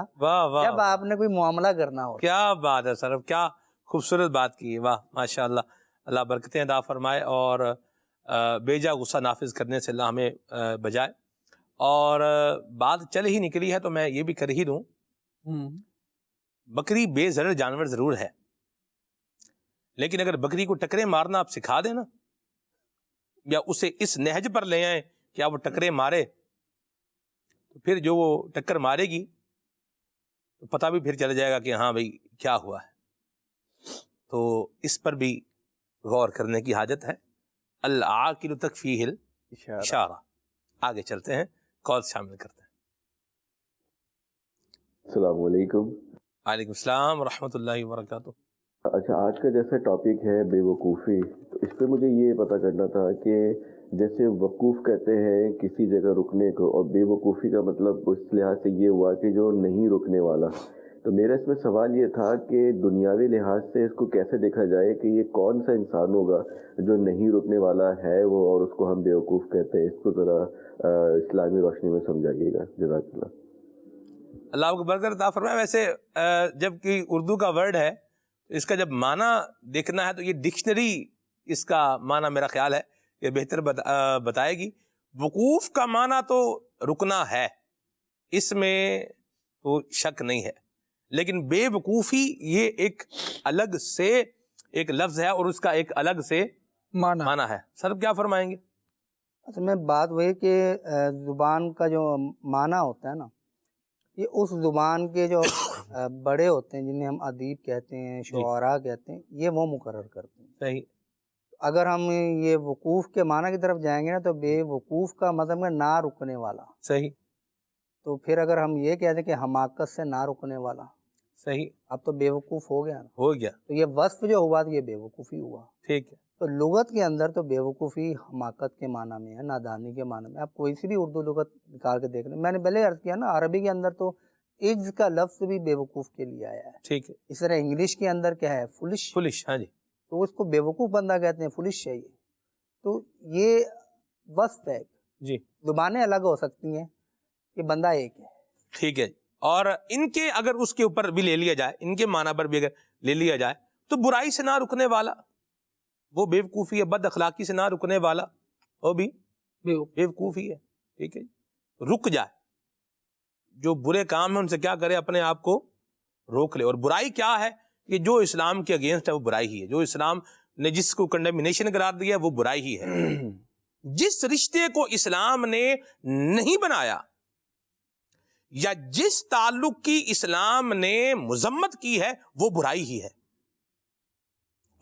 جب آپ نے کوئی معاملہ کرنا ہو. کیا بات ہے سر, کیا خوبصورت بات کی. واہ ماشاء اللہ, اللہ برکتیں عطا فرمائے اور بیجا غصہ نافذ کرنے سے اللہ ہمیں بجائے. اور بات چل ہی نکلی ہے تو میں یہ بھی کر ہی دوں, بکری بے ضرر جانور ضرور ہے, لیکن اگر بکری کو ٹکرے مارنا آپ سکھا دیں نا, یا اسے اس نہج پر لے آئیں کہ آپ وہ ٹکرے مارے, تو پھر جو وہ ٹکر مارے گی تو پتہ بھی پھر چل جائے گا کہ ہاں بھئی کیا ہوا ہے. تو اس پر بھی غور کرنے کی حاجت ہے. العاقل تکفیہ الاشارہ. آگے چلتے ہیں, کال شامل کرتے ہیں. السلام علیکم. وعلیکم السلام ورحمۃ اللہ وبرکاتہ. اچھا, آج کا جیسا ٹاپک ہے بے وقوفی, تو اس پہ مجھے یہ پتہ کرنا تھا کہ جیسے وقوف کہتے ہیں کسی جگہ رکنے کو, اور بے وقوفی کا مطلب اس لحاظ سے یہ ہوا کہ جو نہیں رکنے والا. تو میرا اس میں سوال یہ تھا کہ دنیاوی لحاظ سے اس کو کیسے دیکھا جائے کہ یہ کون سا انسان ہوگا جو نہیں رکنے والا ہے وہ, اور اس کو ہم بے وقوف کہتے ہیں. اس کو ذرا اسلامی روشنی میں سمجھائیے گا, جزاک اللہ. اللہ کو برکت عطا فرمائے. ویسے جب کہ اردو کا ورڈ ہے, اس کا جب معنی دیکھنا ہے تو یہ ڈکشنری اس کا معنی میرا خیال ہے یہ بہتر بتائے گی. وقوف کا معنی تو رکنا ہے, اس میں تو شک نہیں ہے, لیکن بے وقوفی یہ ایک الگ سے ایک لفظ ہے اور اس کا ایک الگ سے معنی ہے. سر کیا فرمائیں گے؟ اصل میں بات وہی کہ زبان کا جو معنی ہوتا ہے نا, یہ اس زبان کے جو بڑے ہوتے ہیں جنہیں ہم ادیب کہتے ہیں, شعراء کہتے ہیں, یہ وہ مقرر کرتے ہیں. صحیح. اگر ہم یہ وقوف کے معنی کی طرف جائیں گے نا تو بے وقوف کا مطلب ہے نہ رکنے والا. صحیح. تو پھر اگر ہم یہ کہتے ہیں کہ حماقت سے نہ رکنے والا, صحیح, اب تو بے وقوف ہو گیا نا. ہو گیا. تو یہ وصف جو ہوا تو یہ بے وقوفی ہوا. ٹھیک ہے. تو لغت کے اندر تو بے وقوفی حماقت کے معنی میں ہے, نادانی کے معنی میں. آپ کوئی سی بھی اردو لغت نکال کے دیکھ لیں. میں نے پہلے عرض کیا نا, عربی کے اندر تو عجز کا لفظ بھی بے وقوف کے لیے آیا ہے. ٹھیک ہے. اس طرح انگلش کے اندر کیا ہے, فلش. فلش, ہاں جی. تو اس کو بے وقوف بندہ کہتے ہیں, فلش چاہیے. تو یہ وصف ہے جی. زبانیں الگ ہو سکتی ہیں, یہ بندہ ایک ہے. ٹھیک ہے. اور ان کے اگر اس کے اوپر بھی لے لیا جائے, ان کے معنی پر بھی اگر لے لیا جائے تو برائی سے نہ رکنے والا وہ بے وقوفی ہے, بد اخلاقی سے نہ رکنے والا وہ بھی بے وقوفی ہے. ٹھیک ہے. رک جائے, جو برے کام ہیں ان سے کیا کرے, اپنے آپ کو روک لے. اور برائی کیا ہے کہ جو اسلام کے اگینسٹ ہے وہ برائی ہی ہے. جو اسلام نے جس کو کنڈیمنیشن قرار دیا ہے وہ برائی ہی ہے. جس رشتے کو اسلام نے نہیں بنایا یا جس تعلق کی اسلام نے مذمت کی ہے وہ برائی ہی ہے،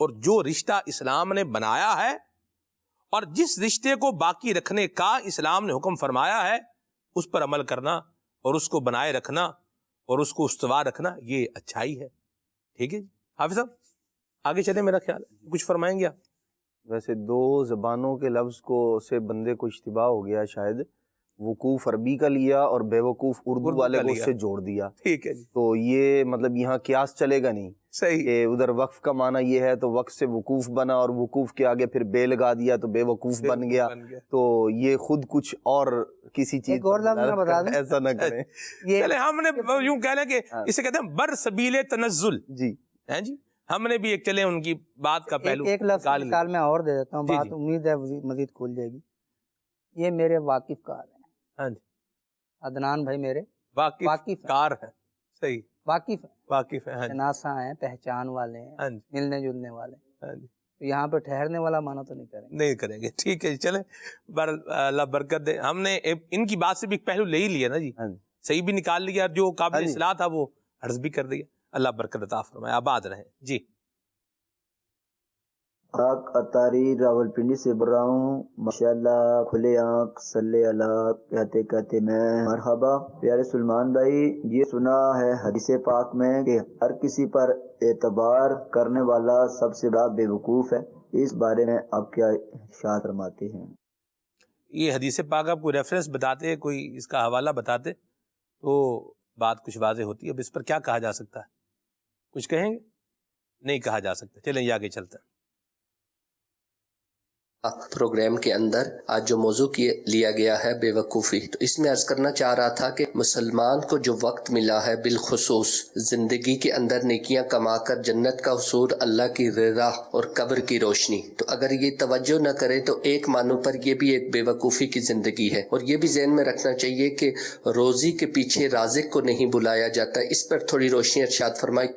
اور جو رشتہ اسلام نے بنایا ہے اور جس رشتے کو باقی رکھنے کا اسلام نے حکم فرمایا ہے اس پر عمل کرنا اور اس کو بنائے رکھنا اور اس کو استوار رکھنا، یہ اچھائی ہے۔ ٹھیک ہے جی حافظ صاحب آگے چلیں، میرا خیال ہے کچھ فرمائیں گے آپ؟ ویسے دو زبانوں کے لفظ کو سے بندے کو اشتباہ ہو گیا شاید، وقوف عربی کا لیا اور بے وقوف اردو والے کو اس سے جوڑ دیا۔ ٹھیک ہے جی، تو یہ مطلب یہاں قیاس چلے گا نہیں صحیح کہ ادھر وقف کا معنی یہ ہے تو وقف سے وقوف بنا اور وقوف کے آگے پھر بے لگا دیا تو بے وقوف بن گیا، تو یہ خود کچھ اور کسی چیز ایک اور لفظ میں بتا دوں، ایسا نہ کریں۔ یہ چلے ہم نے یوں کہہ لیں کہ اسے کہتے ہیں بر سبیل تنزل، جی ہیں جی، ہم نے بھی ایک چلے ان کی بات کا پہلو ایک لفظ نکال لیا۔ مثال میں اور دے دیتا ہوں، جی بات جی۔ امید ہے مزید کھل جائے گی۔ یہ میرے واقف کار ہیں، ہاں جی، عدنان بھائی میرے واقف واقف ہیں، کار ہے، صحیح، واقف ہیں، واقف ہے، ہاں جی، شناسا ہیں، پہچان والے ہیں، ہاں جی، ملنے جلنے والے ہیں۔ ہاں جی، تو یہاں پہ ٹھہرنے والا معنی تو نہیں کریں گے۔ نہیں کریں گے، ٹھیک ہے جی، چلیں اللہ برکت دے۔ ہم نے ان کی بات سے بھی ایک پہلو لے ہی لیا نا جی، ہاں جی صحیح بھی نکال لیا، جو ہاں قابل جی۔ اصلاح تھا وہ عرض بھی کر دیا۔ اللہ برکت عطا فرمائے، آباد رہیں جی۔ آگ اتاری راولپنڈی سے بول رہا ہوں، ماشاءاللہ کھلے آنکھ صلی اللہ کہتے کہتے میں مرحبا۔ پیارے سلمان بھائی، یہ سنا ہے حدیث پاک میں کہ ہر کسی پر اعتبار کرنے والا سب سے بڑا بے وقوف ہے، اس بارے میں آپ کیا ارشاد فرماتے ہیں؟ یہ حدیث پاک آپ کوئی ریفرنس بتاتے، کوئی اس کا حوالہ بتاتے تو بات کچھ واضح ہوتی ہے۔ اب اس پر کیا کہا جا سکتا ہے؟ کچھ کہیں گے؟ نہیں کہا جا سکتا، چلیں یہ آگے چلتے ہیں۔ پروگرام کے اندر آج جو موضوع لیا گیا ہے بے وقوفی، تو اس میں عرض کرنا چاہ رہا تھا کہ مسلمان کو جو وقت ملا ہے بالخصوص زندگی کے اندر نیکیاں کما کر جنت کا حصول، اللہ کی رضا اور قبر کی روشنی، تو اگر یہ توجہ نہ کرے تو ایک معنوں پر یہ بھی ایک بے وقوفی کی زندگی ہے۔ اور یہ بھی ذہن میں رکھنا چاہیے کہ روزی کے پیچھے رازق کو نہیں بلایا جاتا۔ اس پر تھوڑی روشنی ارشاد فرمائی۔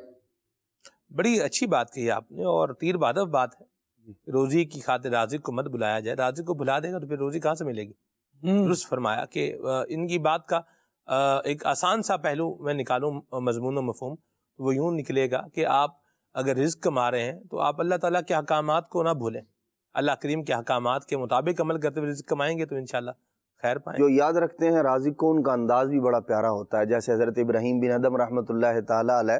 بڑی اچھی بات کہی آپ نے اور تیر بہدف بات ہے، روزی کی خاطر رازق کو مت بلایا جائے، رازق کو بلا دے گا تو پھر روزی کہاں سے ملے گی؟ درست فرمایا کہ ان کی بات کا ایک آسان سا پہلو میں نکالوں مضمون و مفہوم، تو وہ یوں نکلے گا کہ آپ اگر رزق کما رہے ہیں تو آپ اللہ تعالیٰ کے احکامات کو نہ بھولیں، اللہ کریم کے احکامات کے مطابق عمل کرتے ہوئے رزق کمائیں گے تو انشاءاللہ خیر پائیں جو گے۔ یاد رکھتے ہیں رازق کو، ان کا انداز بھی بڑا پیارا ہوتا ہے۔ جیسے حضرت ابراہیم بن ادم رحمۃ اللہ تعالیٰ علیہ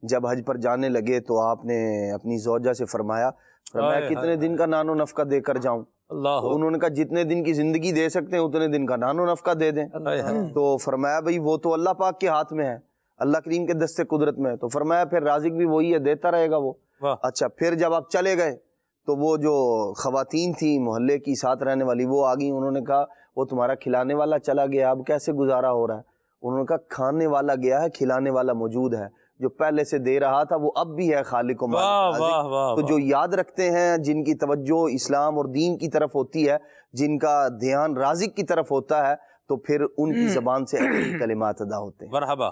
جب حج پر جانے لگے تو آپ نے اپنی زوجہ سے فرمایا کتنے دن کا نان و نفقہ دے کر جاؤں؟ اللہ تو انہوں نے کہا جتنے دن کی زندگی دے سکتے ہیں اتنے دن کا نان و نفقہ دے دیں۔ تو فرمایا بھئی وہ تو اللہ پاک کے ہاتھ میں ہے، اللہ کریم کے دست قدرت میں ہے۔ تو فرمایا پھر رازق بھی وہی ہے، دیتا رہے گا وہ۔ اچھا پھر جب آپ چلے گئے تو وہ جو خواتین تھیں محلے کی ساتھ رہنے والی وہ آ گئیں، انہوں نے کہا وہ تمہارا کھلانے والا چلا گیا، اب کیسے گزارا ہو رہا ہے؟ انہوں نے کہا کھانے والا گیا ہے، کھلانے والا موجود ہے، جو پہلے سے دے رہا تھا وہ اب بھی ہے، خالق و مالک رازق۔ تو جو یاد رکھتے ہیں، جن کی توجہ اسلام اور دین کی طرف ہوتی ہے، جن کا دھیان رازق کی طرف ہوتا ہے، تو پھر ان کی زبان سے ایسے کلمات ادا ہوتے ہیں۔ مرحبا۔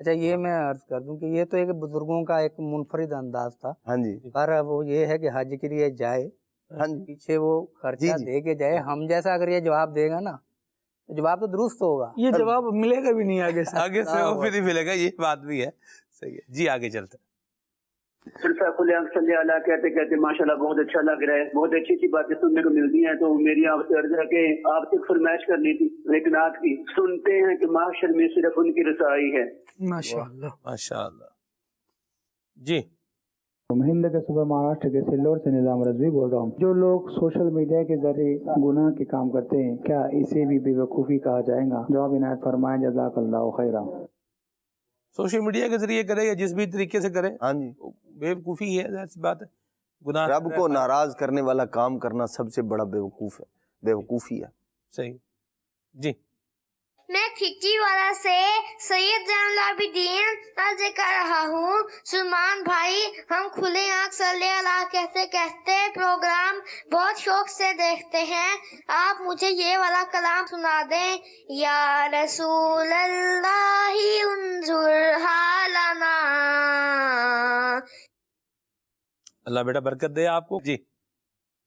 اچھا یہ میں عرض کر دوں کہ یہ تو ایک بزرگوں کا ایک منفرد انداز تھا، ہاں جی پر وہ یہ ہے کہ حج کے لیے جائے، ہاں جی پیچھے وہ خرچہ دے کے جائے۔ ہم جیسا اگر یہ جواب دے گا نا تو جواب تو درست ہوگا، یہ جواب ملے گا بھی نہیں آگے سے، آگے سے وہ پھر نہیں ملے گا، یہ بات بھی ہے، صحیح ہے جی۔ آگے چلتے ہیں۔ سلسلہ کھلے آنکھ صلی اللہ کہتے کہتے ماشاءاللہ بہت اچھا لگ رہا ہے، بہت اچھی اچھی باتیں سننے کو ملتی ہیں۔ تو میری آپ سے عرض ہے کہ آپ سے فرمائش کرنی تھی ایک نعت کی۔ سنتے ہیں کہ محشر میں صرف ان کی رسائی ہے۔ ماشاءاللہ ماشاءاللہ جی۔ ہند کے صوبہ مہاراشٹر کے سلور سے نظام رضوی بول رہا ہوں۔ جو لوگ سوشل میڈیا کے ذریعے گناہ کے کام کرتے ہیں، کیا اسے بھی بے وقوفی کہا جائے گا؟ جواب عنایت فرمائیں، جزاک اللہ خیرہ۔ سوشل میڈیا کے ذریعے کرے یا جس بھی طریقے سے کرے، ہاں جی بے وقوفی ہے، ظاہر سی بات ہے، گناہ رب کو ناراض کرنے والا کام کرنا سب سے بڑا بے وقوف ہے، بے وقوفی ہے۔ صحیح جی۔ میں کھچی والا سے سید زین العابدین عرض کر رہا ہوں، سلمان بھائی ہم کھلے آنکھ صلی اللہ کہتے کہتے پروگرام بہت شوق سے دیکھتے ہیں، آپ مجھے یہ والا کلام سنا دیں، یا رسول اللہ انظر حالنا۔ اللہ بیٹا برکت دے آپ کو جی۔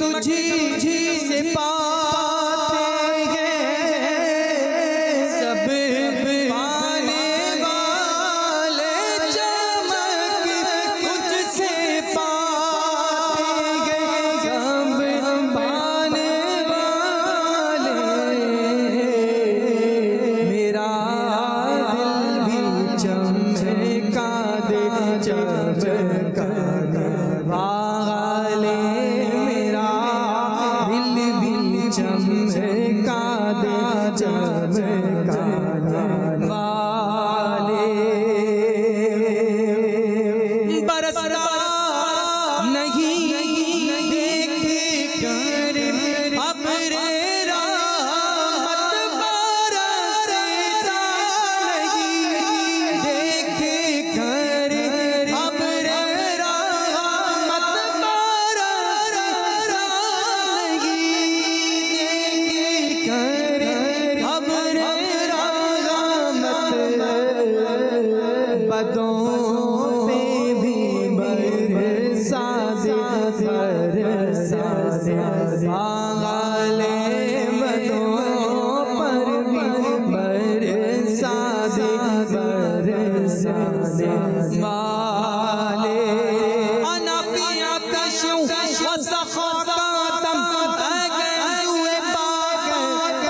تجھی سے پاتے ہیں سب پانے والے چمک تجھ سے پاتے ہیں سب پانے والے میرا دل بھی چمکا دے چمکا دے والے میرا دل بھی چمکا دے چمکا دے والے برستا نہیں دیکھ کر ابر رحمت برستا نہیں دیکھ کر ابر رحمت برستا نہیں دیکھ کر ابر رحمت بدوں پہ بھی برسا دے برسا دے والے بدوں پر بھی برسا دے برسا دے والے انا فی آتش وسخاکاتم اگزوے پاک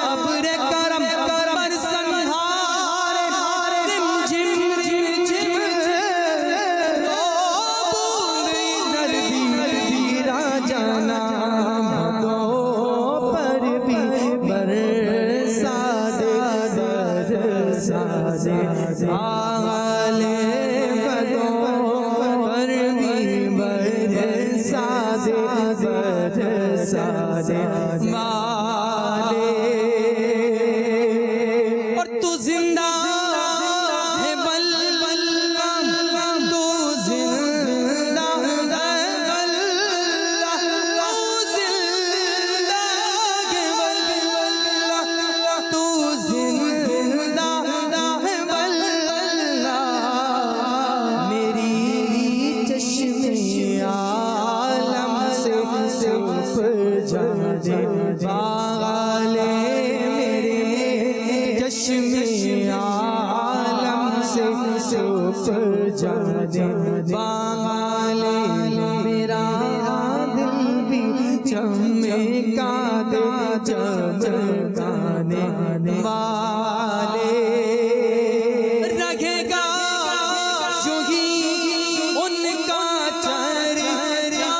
ابر کرم پر سنہار جم جم جم ادھر بھی را جانا بدوں پر بھی برسا دے برسا دے والے بدوں پر بھی برسا دے برسا دے والے اور تو زندہ ہے بل بل تو زندہ ہے بل تو زندہ ہے بل تو زندہ ہے بل میری چشم عالم سے چھپ جانے والے میرے چشم عالم سے چھپ جانے والے میرا دل بھی چمکا دے چمکانے والے رہے گا یوں ہی ان کا چرچا رہے گا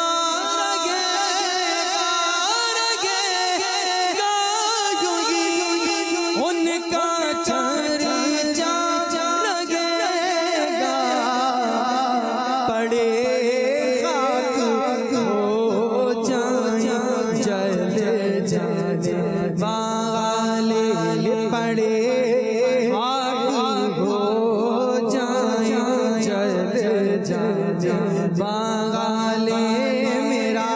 یوں ہی ان کا چرچا رہے گا پڑے خاک ہو جائیں جل جانے والے پڑے خاک ہو جائیں جل جانے والے میرا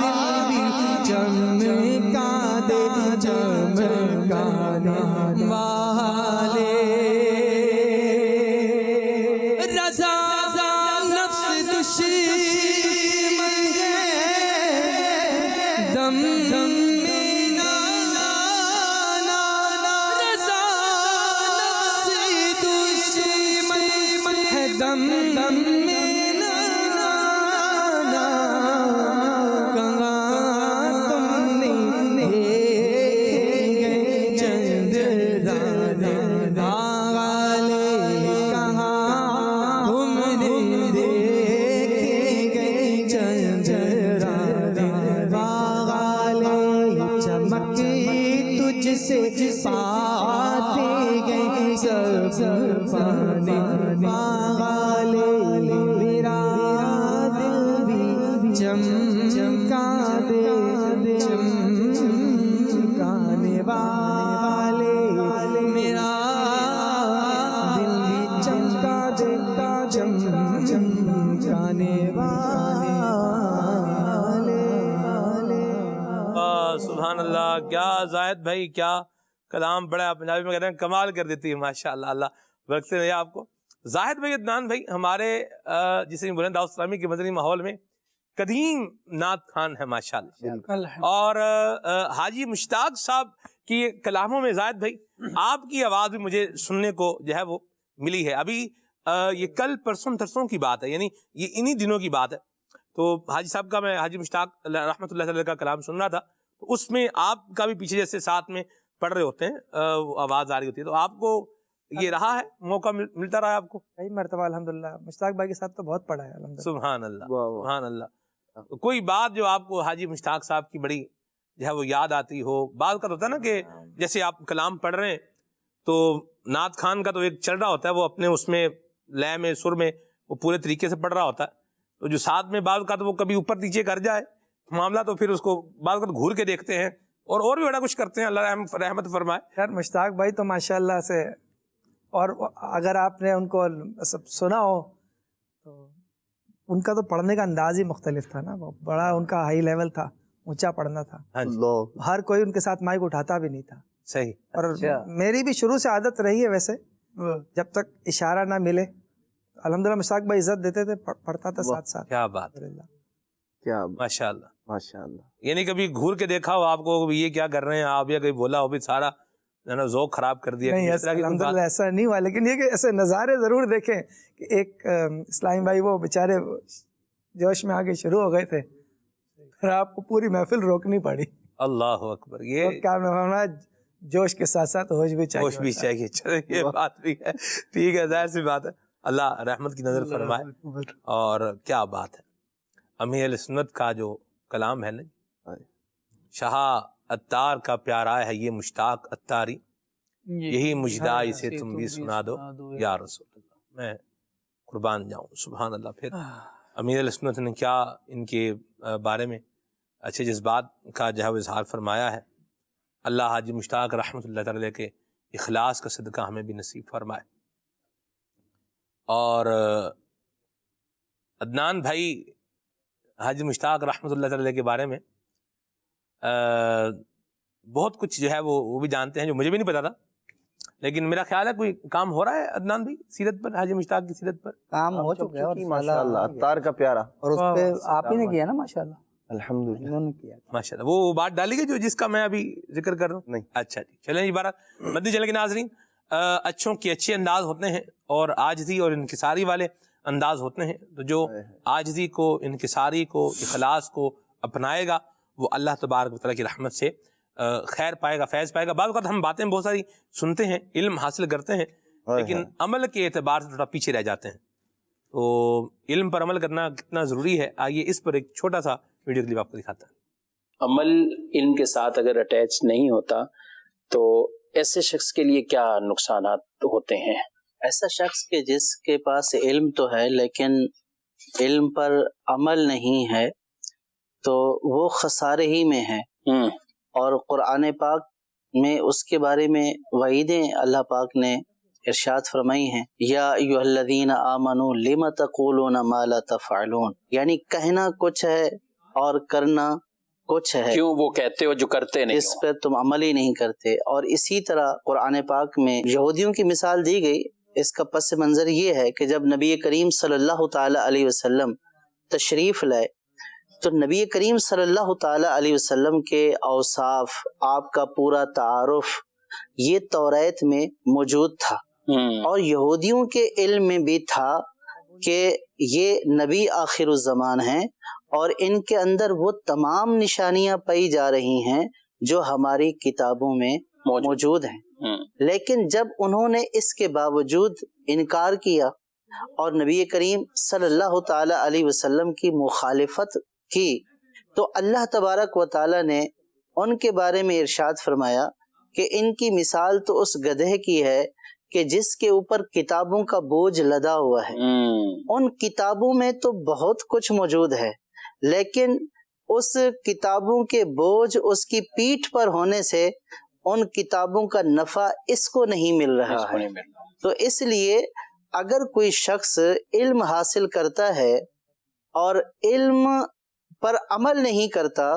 دل بھی چمکا دے چمکانے والے رضا نفس دشمن ہے دم دم میں نانا رضا نفس دشمن ہے دم دم میں نانا کہاں تم نے دیکھے چند دانے والے کہاں تم نے دیکھے چند دانے والے چمک تجھ سے پاتے گئے سب پانے والے میرا دل بھی چمکا دے چمکانے والے میرا دل بھی چمکا دے چمکانے والے سبحان اللہ، کیا زاہد بھائی، کیا کلام بڑا پنجابی میں کہتے ہیں کمال کر دیتی ہے ماشاءاللہ، اللہ برکتیں دے آپ کو. زاہد بھائی عدنان بھائی ہمارے جسے بلند دعوت اسلامی کے مدنی ماحول میں قدیم نعت خان ہے ماشاءاللہ. اور حاجی مشتاق صاحب کی کلاموں میں زاہد بھائی آپ کی آواز بھی مجھے سننے کو جو ہے وہ ملی ہے. ابھی یہ کل پرسوں ترسوں کی بات ہے، یعنی یہ انہی دنوں کی بات ہے. تو حاجی صاحب کا میں حاجی مشتاق رحمۃ اللہ علیہ کا کلام سن رہا تھا، تو اس میں آپ کا بھی پیچھے جیسے ساتھ میں پڑھ رہے ہوتے ہیں آواز آ رہی ہوتی ہے، تو آپ کو یہ رہا ہے موقع ملتا رہا ہے آپ کو؟ کئی مرتبہ الحمدللہ مشتاق بھائی کے ساتھ تو بہت پڑھا ہے الحمدللہ. سبحان اللہ سبحان اللہ. کوئی بات جو آپ کو حاجی مشتاق صاحب کی بڑی جو ہے وہ یاد آتی ہو؟ بعض کا ہوتا ہے نا کہ جیسے آپ کلام پڑھ رہے ہیں تو نعت خان کا تو ایک چل رہا ہوتا ہے، وہ اپنے اس میں لے میں سر میں وہ پورے طریقے سے پڑھ رہا ہوتا ہے، تو جو ساتھ میں بعض کا تو وہ کبھی اوپر نیچے کر جائے معاملہ، تو پھر اس کو بعض کا گھور کے دیکھتے ہیں اور بھی بڑا کچھ کرتے ہیں. اللہ رحمت فرمائے. خیر مشتاق بھائی تو ماشاءاللہ سے، اور اگر آپ نے ان کو سب سنا ہو تو ان کا تو پڑھنے کا انداز ہی مختلف تھا نا، بڑا ان کا ہائی لیول تھا، اونچا پڑھنا تھا. ہر کوئی ان کے ساتھ مائک اٹھاتا بھی نہیں تھا. صحیح. اور میری بھی شروع سے عادت رہی ہے ویسے، جب تک اشارہ نہ ملے الحمدللہ مشتاق بھائی عزت دیتے تھے، پڑھتا تھا ساتھ ساتھ. کیا بات، کیا ماشاءاللہ ماشاءاللہ. یعنی کبھی گھور کے دیکھا ہو آپ کو یہ کیا کر رہے ہیں آپ، یا کہیں بولا ہو بھی سارا ذوق خراب کر دیا؟ نہیں الحمدللہ ایسا نہیں ہوا، لیکن یہ کہ ایسے نظارے ضرور دیکھیں کہ ایک اسلامی بھائی وہ بیچارے جوش میں آگے شروع ہو گئے تھے، پھر آپ کو پوری محفل روکنی پڑی. اللہ اکبر. یہ کیا فرمایا، جوش کے ساتھ ساتھ ہوش بھی چاہیے. ہوش بھی چاہیے. چلے یہ بات بھی ہے، ٹھیک ہے، ظاہر سی بات ہے، اللہ رحمت کی نظر فرمائے. اور کیا بات ہے، امیر اہل سنت کا جو کلام ہے نا، شاہ عطار کا پیارا ہے یہ مشتاق عطاری، یہی مجدائی سے تم بھی سنا دو یا رسول اللہ. میں قربان جاؤں. سبحان اللہ. پھر امیر اہل سنت نے کیا ان کے بارے میں اچھے جذبات کا جو ہے اظہار فرمایا ہے. اللہ حاجی مشتاق رحمۃ اللہ تعالی کے اخلاص کا صدقہ ہمیں بھی نصیب فرمائے. اور عدنان بھائی حاجی مشتاق رحمۃ اللہ تعالی کے بارے میں بہت کچھ جو ہے وہ بھی جانتے ہیں جو مجھے بھی نہیں پتا تھا، لیکن میرا خیال ہے کوئی کام ہو رہا ہے عدنان بھائی سیرت پر، حاجی مشتاق کی سیرت پر؟ کام ہو چکا ہے اور ماشاءاللہ عطار کا پیارا، اور اس پہ آپ ہی نے کیا نا ماشاءاللہ. الحمدللہ انہوں نے کیا ماشاءاللہ. وہ بات ڈالی گئی جو جس کا میں ابھی ذکر کر رہا ہوں؟ نہیں. اچھا جی، چلیں جی. بارہ مدنی چینل کے ناظرین، اچھوں کے اچھے انداز ہوتے ہیں اور عاجزی اور انکساری والے انداز ہوتے ہیں، تو جو عاجزی کو، انکساری کو، اخلاص کو اپنائے گا وہ اللہ تبارک و تعالیٰ کی رحمت سے خیر پائے گا، فیض پائے گا. بعض اوقات ہم باتیں بہت ساری سنتے ہیں، علم حاصل کرتے ہیں، لیکن عمل کے اعتبار سے تھوڑا پیچھے رہ جاتے ہیں. تو علم پر عمل کرنا کتنا ضروری ہے، آئیے اس پر ایک چھوٹا سا ویڈیو کلپ آپ کو دکھاتا ہے. عمل علم کے ساتھ اگر اٹیچ نہیں ہوتا تو ایسے شخص کے لیے کیا نقصانات ہوتے ہیں؟ ایسا شخص کہ جس کے پاس علم تو ہے لیکن علم پر عمل نہیں ہے تو وہ خسارے ہی میں ہے. اور قرآن پاک میں اس کے بارے میں وعیدیں اللہ پاک نے ارشاد فرمائی ہیں، یا ایھا الذین آمنوا لم تقولون ما لا تفعلون، یعنی کہنا کچھ ہے اور کرنا کچھ ہے، کیوں وہ کہتے ہو جو کرتے نہیں، اس پہ تم عمل ہی نہیں کرتے. اور اسی طرح قرآن پاک میں یہودیوں کی مثال دی گئی. اس کا پس منظر یہ ہے کہ جب نبی کریم صلی اللہ تعالی علیہ وسلم تشریف لائے تو نبی کریم صلی اللہ تعالی علیہ وسلم کے اوصاف، آپ کا پورا تعارف یہ توریت میں موجود تھا، اور یہودیوں کے علم میں بھی تھا کہ یہ نبی آخر الزمان ہیں اور ان کے اندر وہ تمام نشانیاں پائی جا رہی ہیں جو ہماری کتابوں میں موجود ہیں. لیکن جب انہوں نے اس کے باوجود انکار کیا اور نبی کریم صلی اللہ تعالی علیہ وسلم کی مخالفت کی تو اللہ تبارک و تعالی نے ان کے بارے میں ارشاد فرمایا کہ ان کی مثال تو اس گدھے کی ہے کہ جس کے اوپر کتابوں کا بوجھ لدا ہوا ہے. ان کتابوں میں تو بہت کچھ موجود ہے لیکن اس کتابوں کے بوجھ اس کی پیٹھ پر ہونے سے ان کتابوں کا نفع اس کو نہیں مل رہا ہے. تو اس لیے اگر کوئی شخص علم حاصل کرتا ہے اور علم پر عمل نہیں کرتا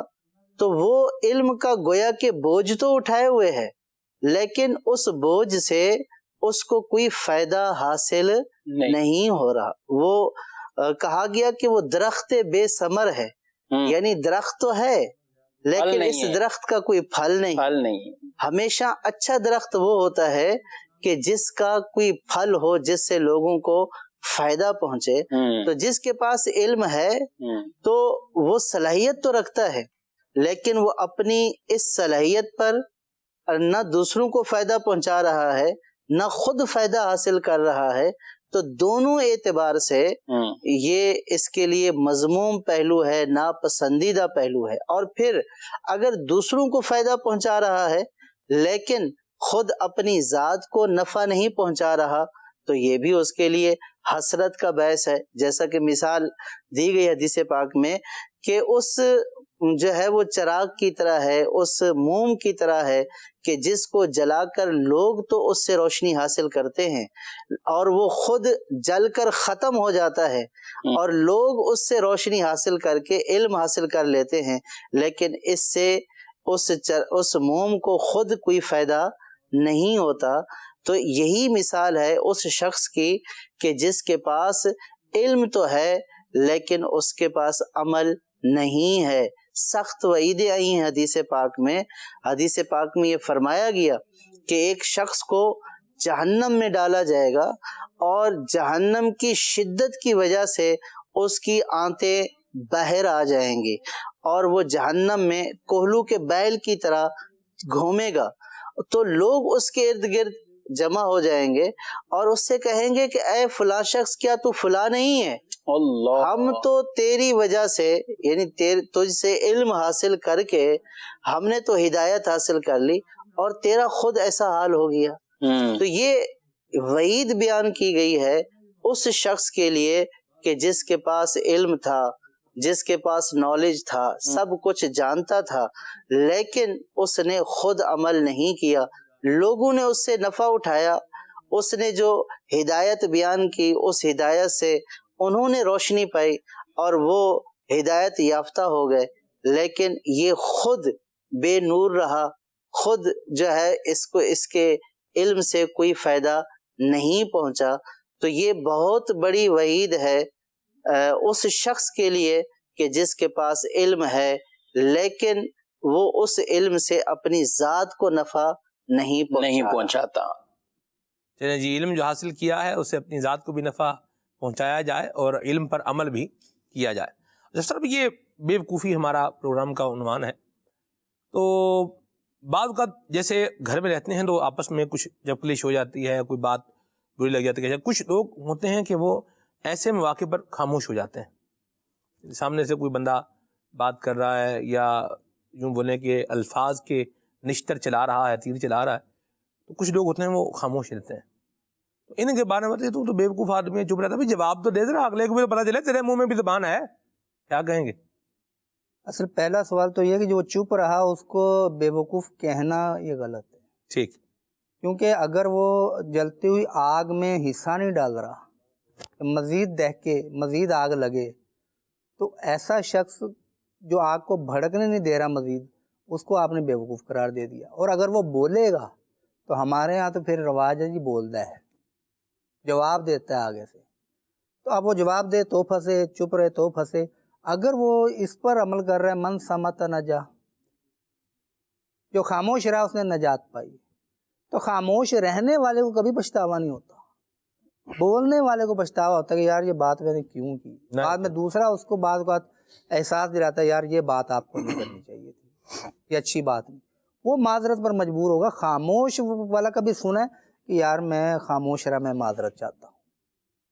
تو وہ علم کا گویا کہ بوجھ تو اٹھائے ہوئے ہے لیکن اس بوجھ سے اس کو کوئی فائدہ حاصل نہیں ہو رہا. وہ کہا گیا کہ وہ درخت بے ثمر ہے، یعنی درخت تو ہے لیکن اس درخت کا کوئی پھل نہیں۔ ہمیشہ اچھا درخت وہ ہوتا ہے کہ جس کا کوئی پھل ہو، جس سے لوگوں کو فائدہ پہنچے۔ تو جس کے پاس علم ہے تو وہ صلاحیت تو رکھتا ہے، لیکن وہ اپنی اس صلاحیت پر نہ دوسروں کو فائدہ پہنچا رہا ہے نہ خود فائدہ حاصل کر رہا ہے، تو دونوں اعتبار سے یہ اس کے لیے مذموم پہلو ہے، ناپسندیدہ پہلو ہے۔ اور پھر اگر دوسروں کو فائدہ پہنچا رہا ہے لیکن خود اپنی ذات کو نفع نہیں پہنچا رہا تو یہ بھی اس کے لیے حسرت کا باعث ہے، جیسا کہ مثال دی گئی حدیث پاک میں کہ اس جو ہے وہ چراغ کی طرح ہے، اس موم کی طرح ہے کہ جس کو جلا کر لوگ تو اس سے روشنی حاصل کرتے ہیں اور وہ خود جل کر ختم ہو جاتا ہے، اور لوگ اس سے روشنی حاصل کر کے علم حاصل کر لیتے ہیں، لیکن اس سے اس موم کو خود کوئی فائدہ نہیں ہوتا۔ تو یہی مثال ہے اس شخص کی کہ جس کے پاس علم تو ہے لیکن اس کے پاس عمل نہیں ہے۔ سخت وعیدیں آئی ہیں حدیث پاک میں یہ فرمایا گیا کہ ایک شخص کو جہنم میں ڈالا جائے گا اور جہنم کی شدت کی وجہ سے اس کی آنتیں باہر آ جائیں گی اور وہ جہنم میں کوہلو کے بیل کی طرح گھومے گا، تو لوگ اس کے ارد گرد جمع ہو جائیں گے اور اس سے کہیں گے کہ اے فلاں شخص، کیا تو فلاں نہیں ہے؟ ہم تو تیری وجہ سے، یعنی تجھ سے علم حاصل کر کے ہم نے تو ہدایت حاصل کر لی اور تیرا خود ایسا حال ہو گیا۔ تو یہ وعید بیان کی گئی ہے اس شخص کے لیے کہ جس کے پاس علم تھا، جس کے پاس نالج تھا، سب کچھ جانتا تھا، لیکن اس نے خود عمل نہیں کیا، لوگوں نے اس سے نفع اٹھایا، اس نے جو ہدایت بیان کی اس ہدایت سے انہوں نے روشنی پائی اور وہ ہدایت یافتہ ہو گئے، لیکن یہ خود بے نور رہا، خود جو ہے اس کے علم سے کوئی فائدہ نہیں پہنچا۔ تو یہ بہت بڑی وعید ہے اس شخص کے لیے کہ جس کے پاس علم ہے لیکن وہ اس علم سے اپنی ذات کو نفع نہیں پہنچاتا۔ چلیں جی، علم جو حاصل کیا ہے اسے اپنی ذات کو بھی نفع پہنچایا جائے اور علم پر عمل بھی کیا جائے۔ جس طرح یہ بے وقوفی ہمارا پروگرام کا عنوان ہے، تو بعض اوقات جیسے گھر میں رہتے ہیں تو آپس میں کچھ جب کلش ہو جاتی ہے، کوئی بات بری لگ جاتی ہے، کچھ لوگ ہوتے ہیں کہ وہ ایسے مواقع پر خاموش ہو جاتے ہیں۔ سامنے سے کوئی بندہ بات کر رہا ہے یا یوں بولیں کہ الفاظ کے نشتر چلا رہا ہے، تیر چلا رہا ہے، تو کچھ لوگ ہوتے ہیں وہ خاموش رہتے ہیں۔ تو ان کے بارے میں تو بے وقوف آدمی ہے، چپ رہتا ہے، جواب تو دے دے رہا، اگلے کو بھی پتا چلے تیرے منہ میں بھی زبان ہے، کیا کہیں گے؟ اصل پہلا سوال تو یہ کہ جو چپ رہا اس کو بے وقوف کہنا یہ غلط ہے۔ ٹھیک، کیونکہ اگر وہ جلتی ہوئی آگ میں حصہ نہیں ڈال رہا، مزید دہکے، مزید آگ لگے، تو ایسا شخص جو آگ کو بھڑکنے نہیں دے رہا مزید، اس کو آپ نے بے وقوف قرار دے دیا۔ اور اگر وہ بولے گا تو ہمارے ہاں تو پھر رواج ہے جی بولتا ہے، جواب دیتا ہے آگے سے، تو اب وہ جواب دے تو پھنسے، چپ رہے تو پھنسے۔ اگر وہ اس پر عمل کر رہا ہے من سمت نجا، جو خاموش رہا اس نے نجات پائی، تو خاموش رہنے والے کو کبھی پچھتاوا نہیں ہوتا، بولنے والے کو پچھتاوا ہوتا ہے کہ یار یہ بات میں نے کیوں کی۔ بعد میں دوسرا اس کو بعض اوقات احساس دلاتا ہے یار یہ بات آپ کو نہیں کرنی چاہیے تھی، یہ اچھی بات نہیں، وہ معذرت پر مجبور ہوگا۔ خاموش والا کبھی سنا ہے کہ یار میں خاموش رہا، میں معذرت چاہتا ہوں،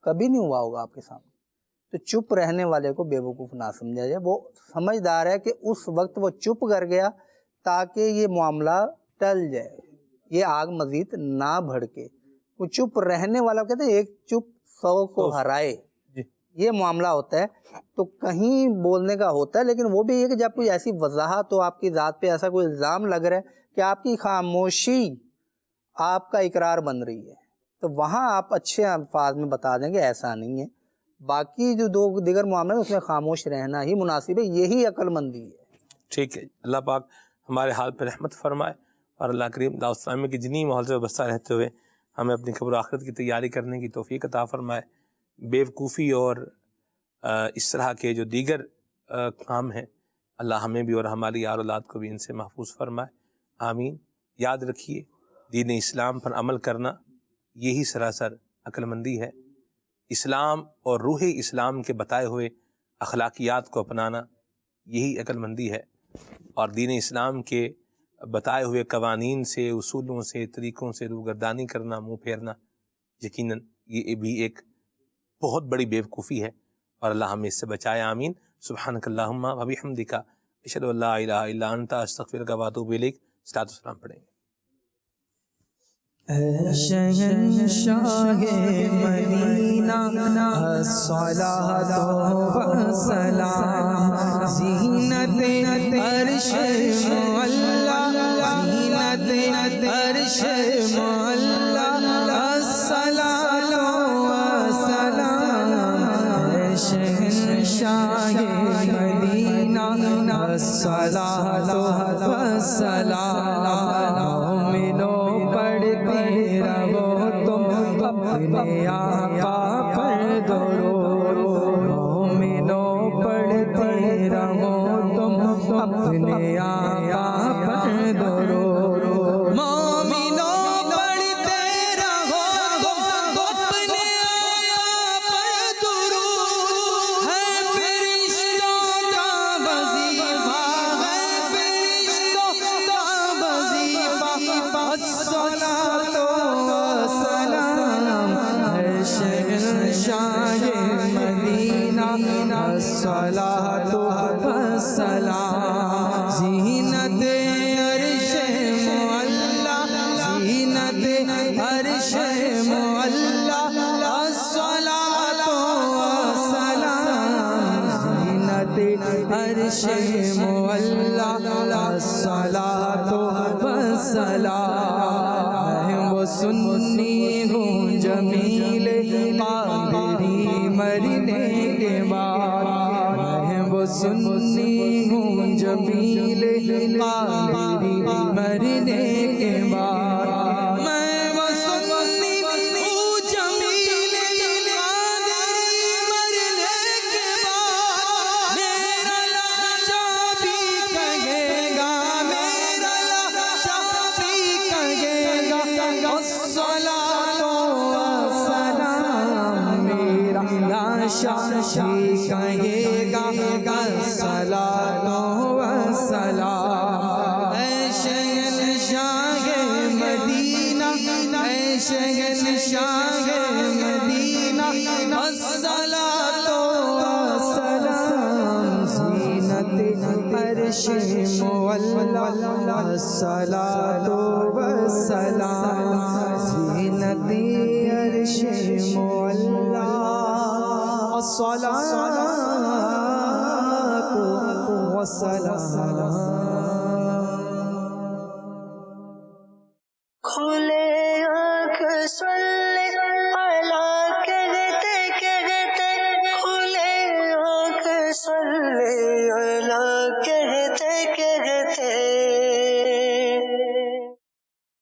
کبھی نہیں ہوا ہوگا آپ کے سامنے۔ تو چپ رہنے والے کو بے وقوف نہ سمجھا جائے، وہ سمجھدار ہے کہ اس وقت وہ چپ کر گیا تاکہ یہ معاملہ ٹل جائے، یہ آگ مزید نہ بھڑکے۔ وہ چپ رہنے والا کہتے ہیں ایک چپ 100 کو ہرائے، یہ معاملہ ہوتا ہے۔ تو کہیں بولنے کا ہوتا ہے، لیکن وہ بھی یہ کہ جب کوئی ایسی وضاحت ہو، آپ کی ذات پہ ایسا کوئی الزام لگ رہا ہے کہ آپ کی خاموشی آپ کا اقرار بن رہی ہے، تو وہاں آپ اچھے الفاظ میں بتا دیں کہ ایسا نہیں ہے۔ باقی جو دیگر معاملے ہیں اس میں خاموش رہنا ہی مناسب ہے، یہی عقل مندی ہے۔ ٹھیک ہے، اللہ پاک ہمارے حال پہ رحمت فرمائے، اور اللہ کریم دعوت اسلامی کی جنہی ماحول سے وابستہ رہتے ہوئے ہمیں اپنی قبر و آخرت کی تیاری کرنے کی توفیق عطا فرمائے۔ بے وقوفی اور اس طرح کے جو دیگر کام ہیں اللہ ہمیں بھی اور ہماری یار اولاد کو بھی ان سے محفوظ فرمائے، آمین۔ یاد رکھیے دین اسلام پر عمل کرنا یہی سراسر عقل مندی ہے، اسلام اور روح اسلام کے بتائے ہوئے اخلاقیات کو اپنانا یہی عقل مندی ہے، اور دین اسلام کے بتائے ہوئے قوانین سے، اصولوں سے، طریقوں سے روگردانی کرنا، منہ پھیرنا یقیناً یہ بھی ایک بہت بڑی بیوقوفی ہے، اور اللہ ہمیں اس سے بچائے، آمین۔ سبحانک اللہم و بحمدک اشہد ان لا الہ الا انت استغفرک و اتوب الیک۔ صلاۃ و سلام پڑھیں گے۔ اے شہنشاہ مدینہ الصلاۃ والسلام، زینت عرش معلا، زینت عرش معلا، الصلاۃ والسلام۔ اے شہنشاہ مدینہ الصلاۃ والسلام، مومنوں پڑھتے رہو تم اپنے آقا پر درود، مومنوں پڑھتے رہو تم اپنے آقا پر درود، مومنوں پڑھتے رہو تم اپنے آقا پر درود، ہے فرشتوں کا وظیفہ، ہے فرشتوں کا وظیفہ، الصلاۃ والسلام۔ ہے شہنشاہ مدینہ الصلاۃ والسلام، زینت عرش معلا، زینت عرش معلا، الصلاۃ والسلام، زینت عرش معلا، الصلاۃ والسلام۔ وہ سنی ہوں جمیل قادری مرنے کے بعد، وہ سنی ہوں جمیل قادری مرنے کے بعد، میں وہ سنی ہوں جمیل قادری مرنے کے بعد، میرا لاشا بھی کہے گا، میرا لاشا بھی کہے گا، الصلاۃ والسلام۔ میرا لاشا بھی کہے گا، الصلاۃ والسلام۔ اے شہنشاہ مدینہ، اے شہنشاہ مدینہ، الصلاۃ والسلام، زینت عرش معلا، الصلاۃ والسلام، زینت عرش معلا، الصلاۃ والسلام۔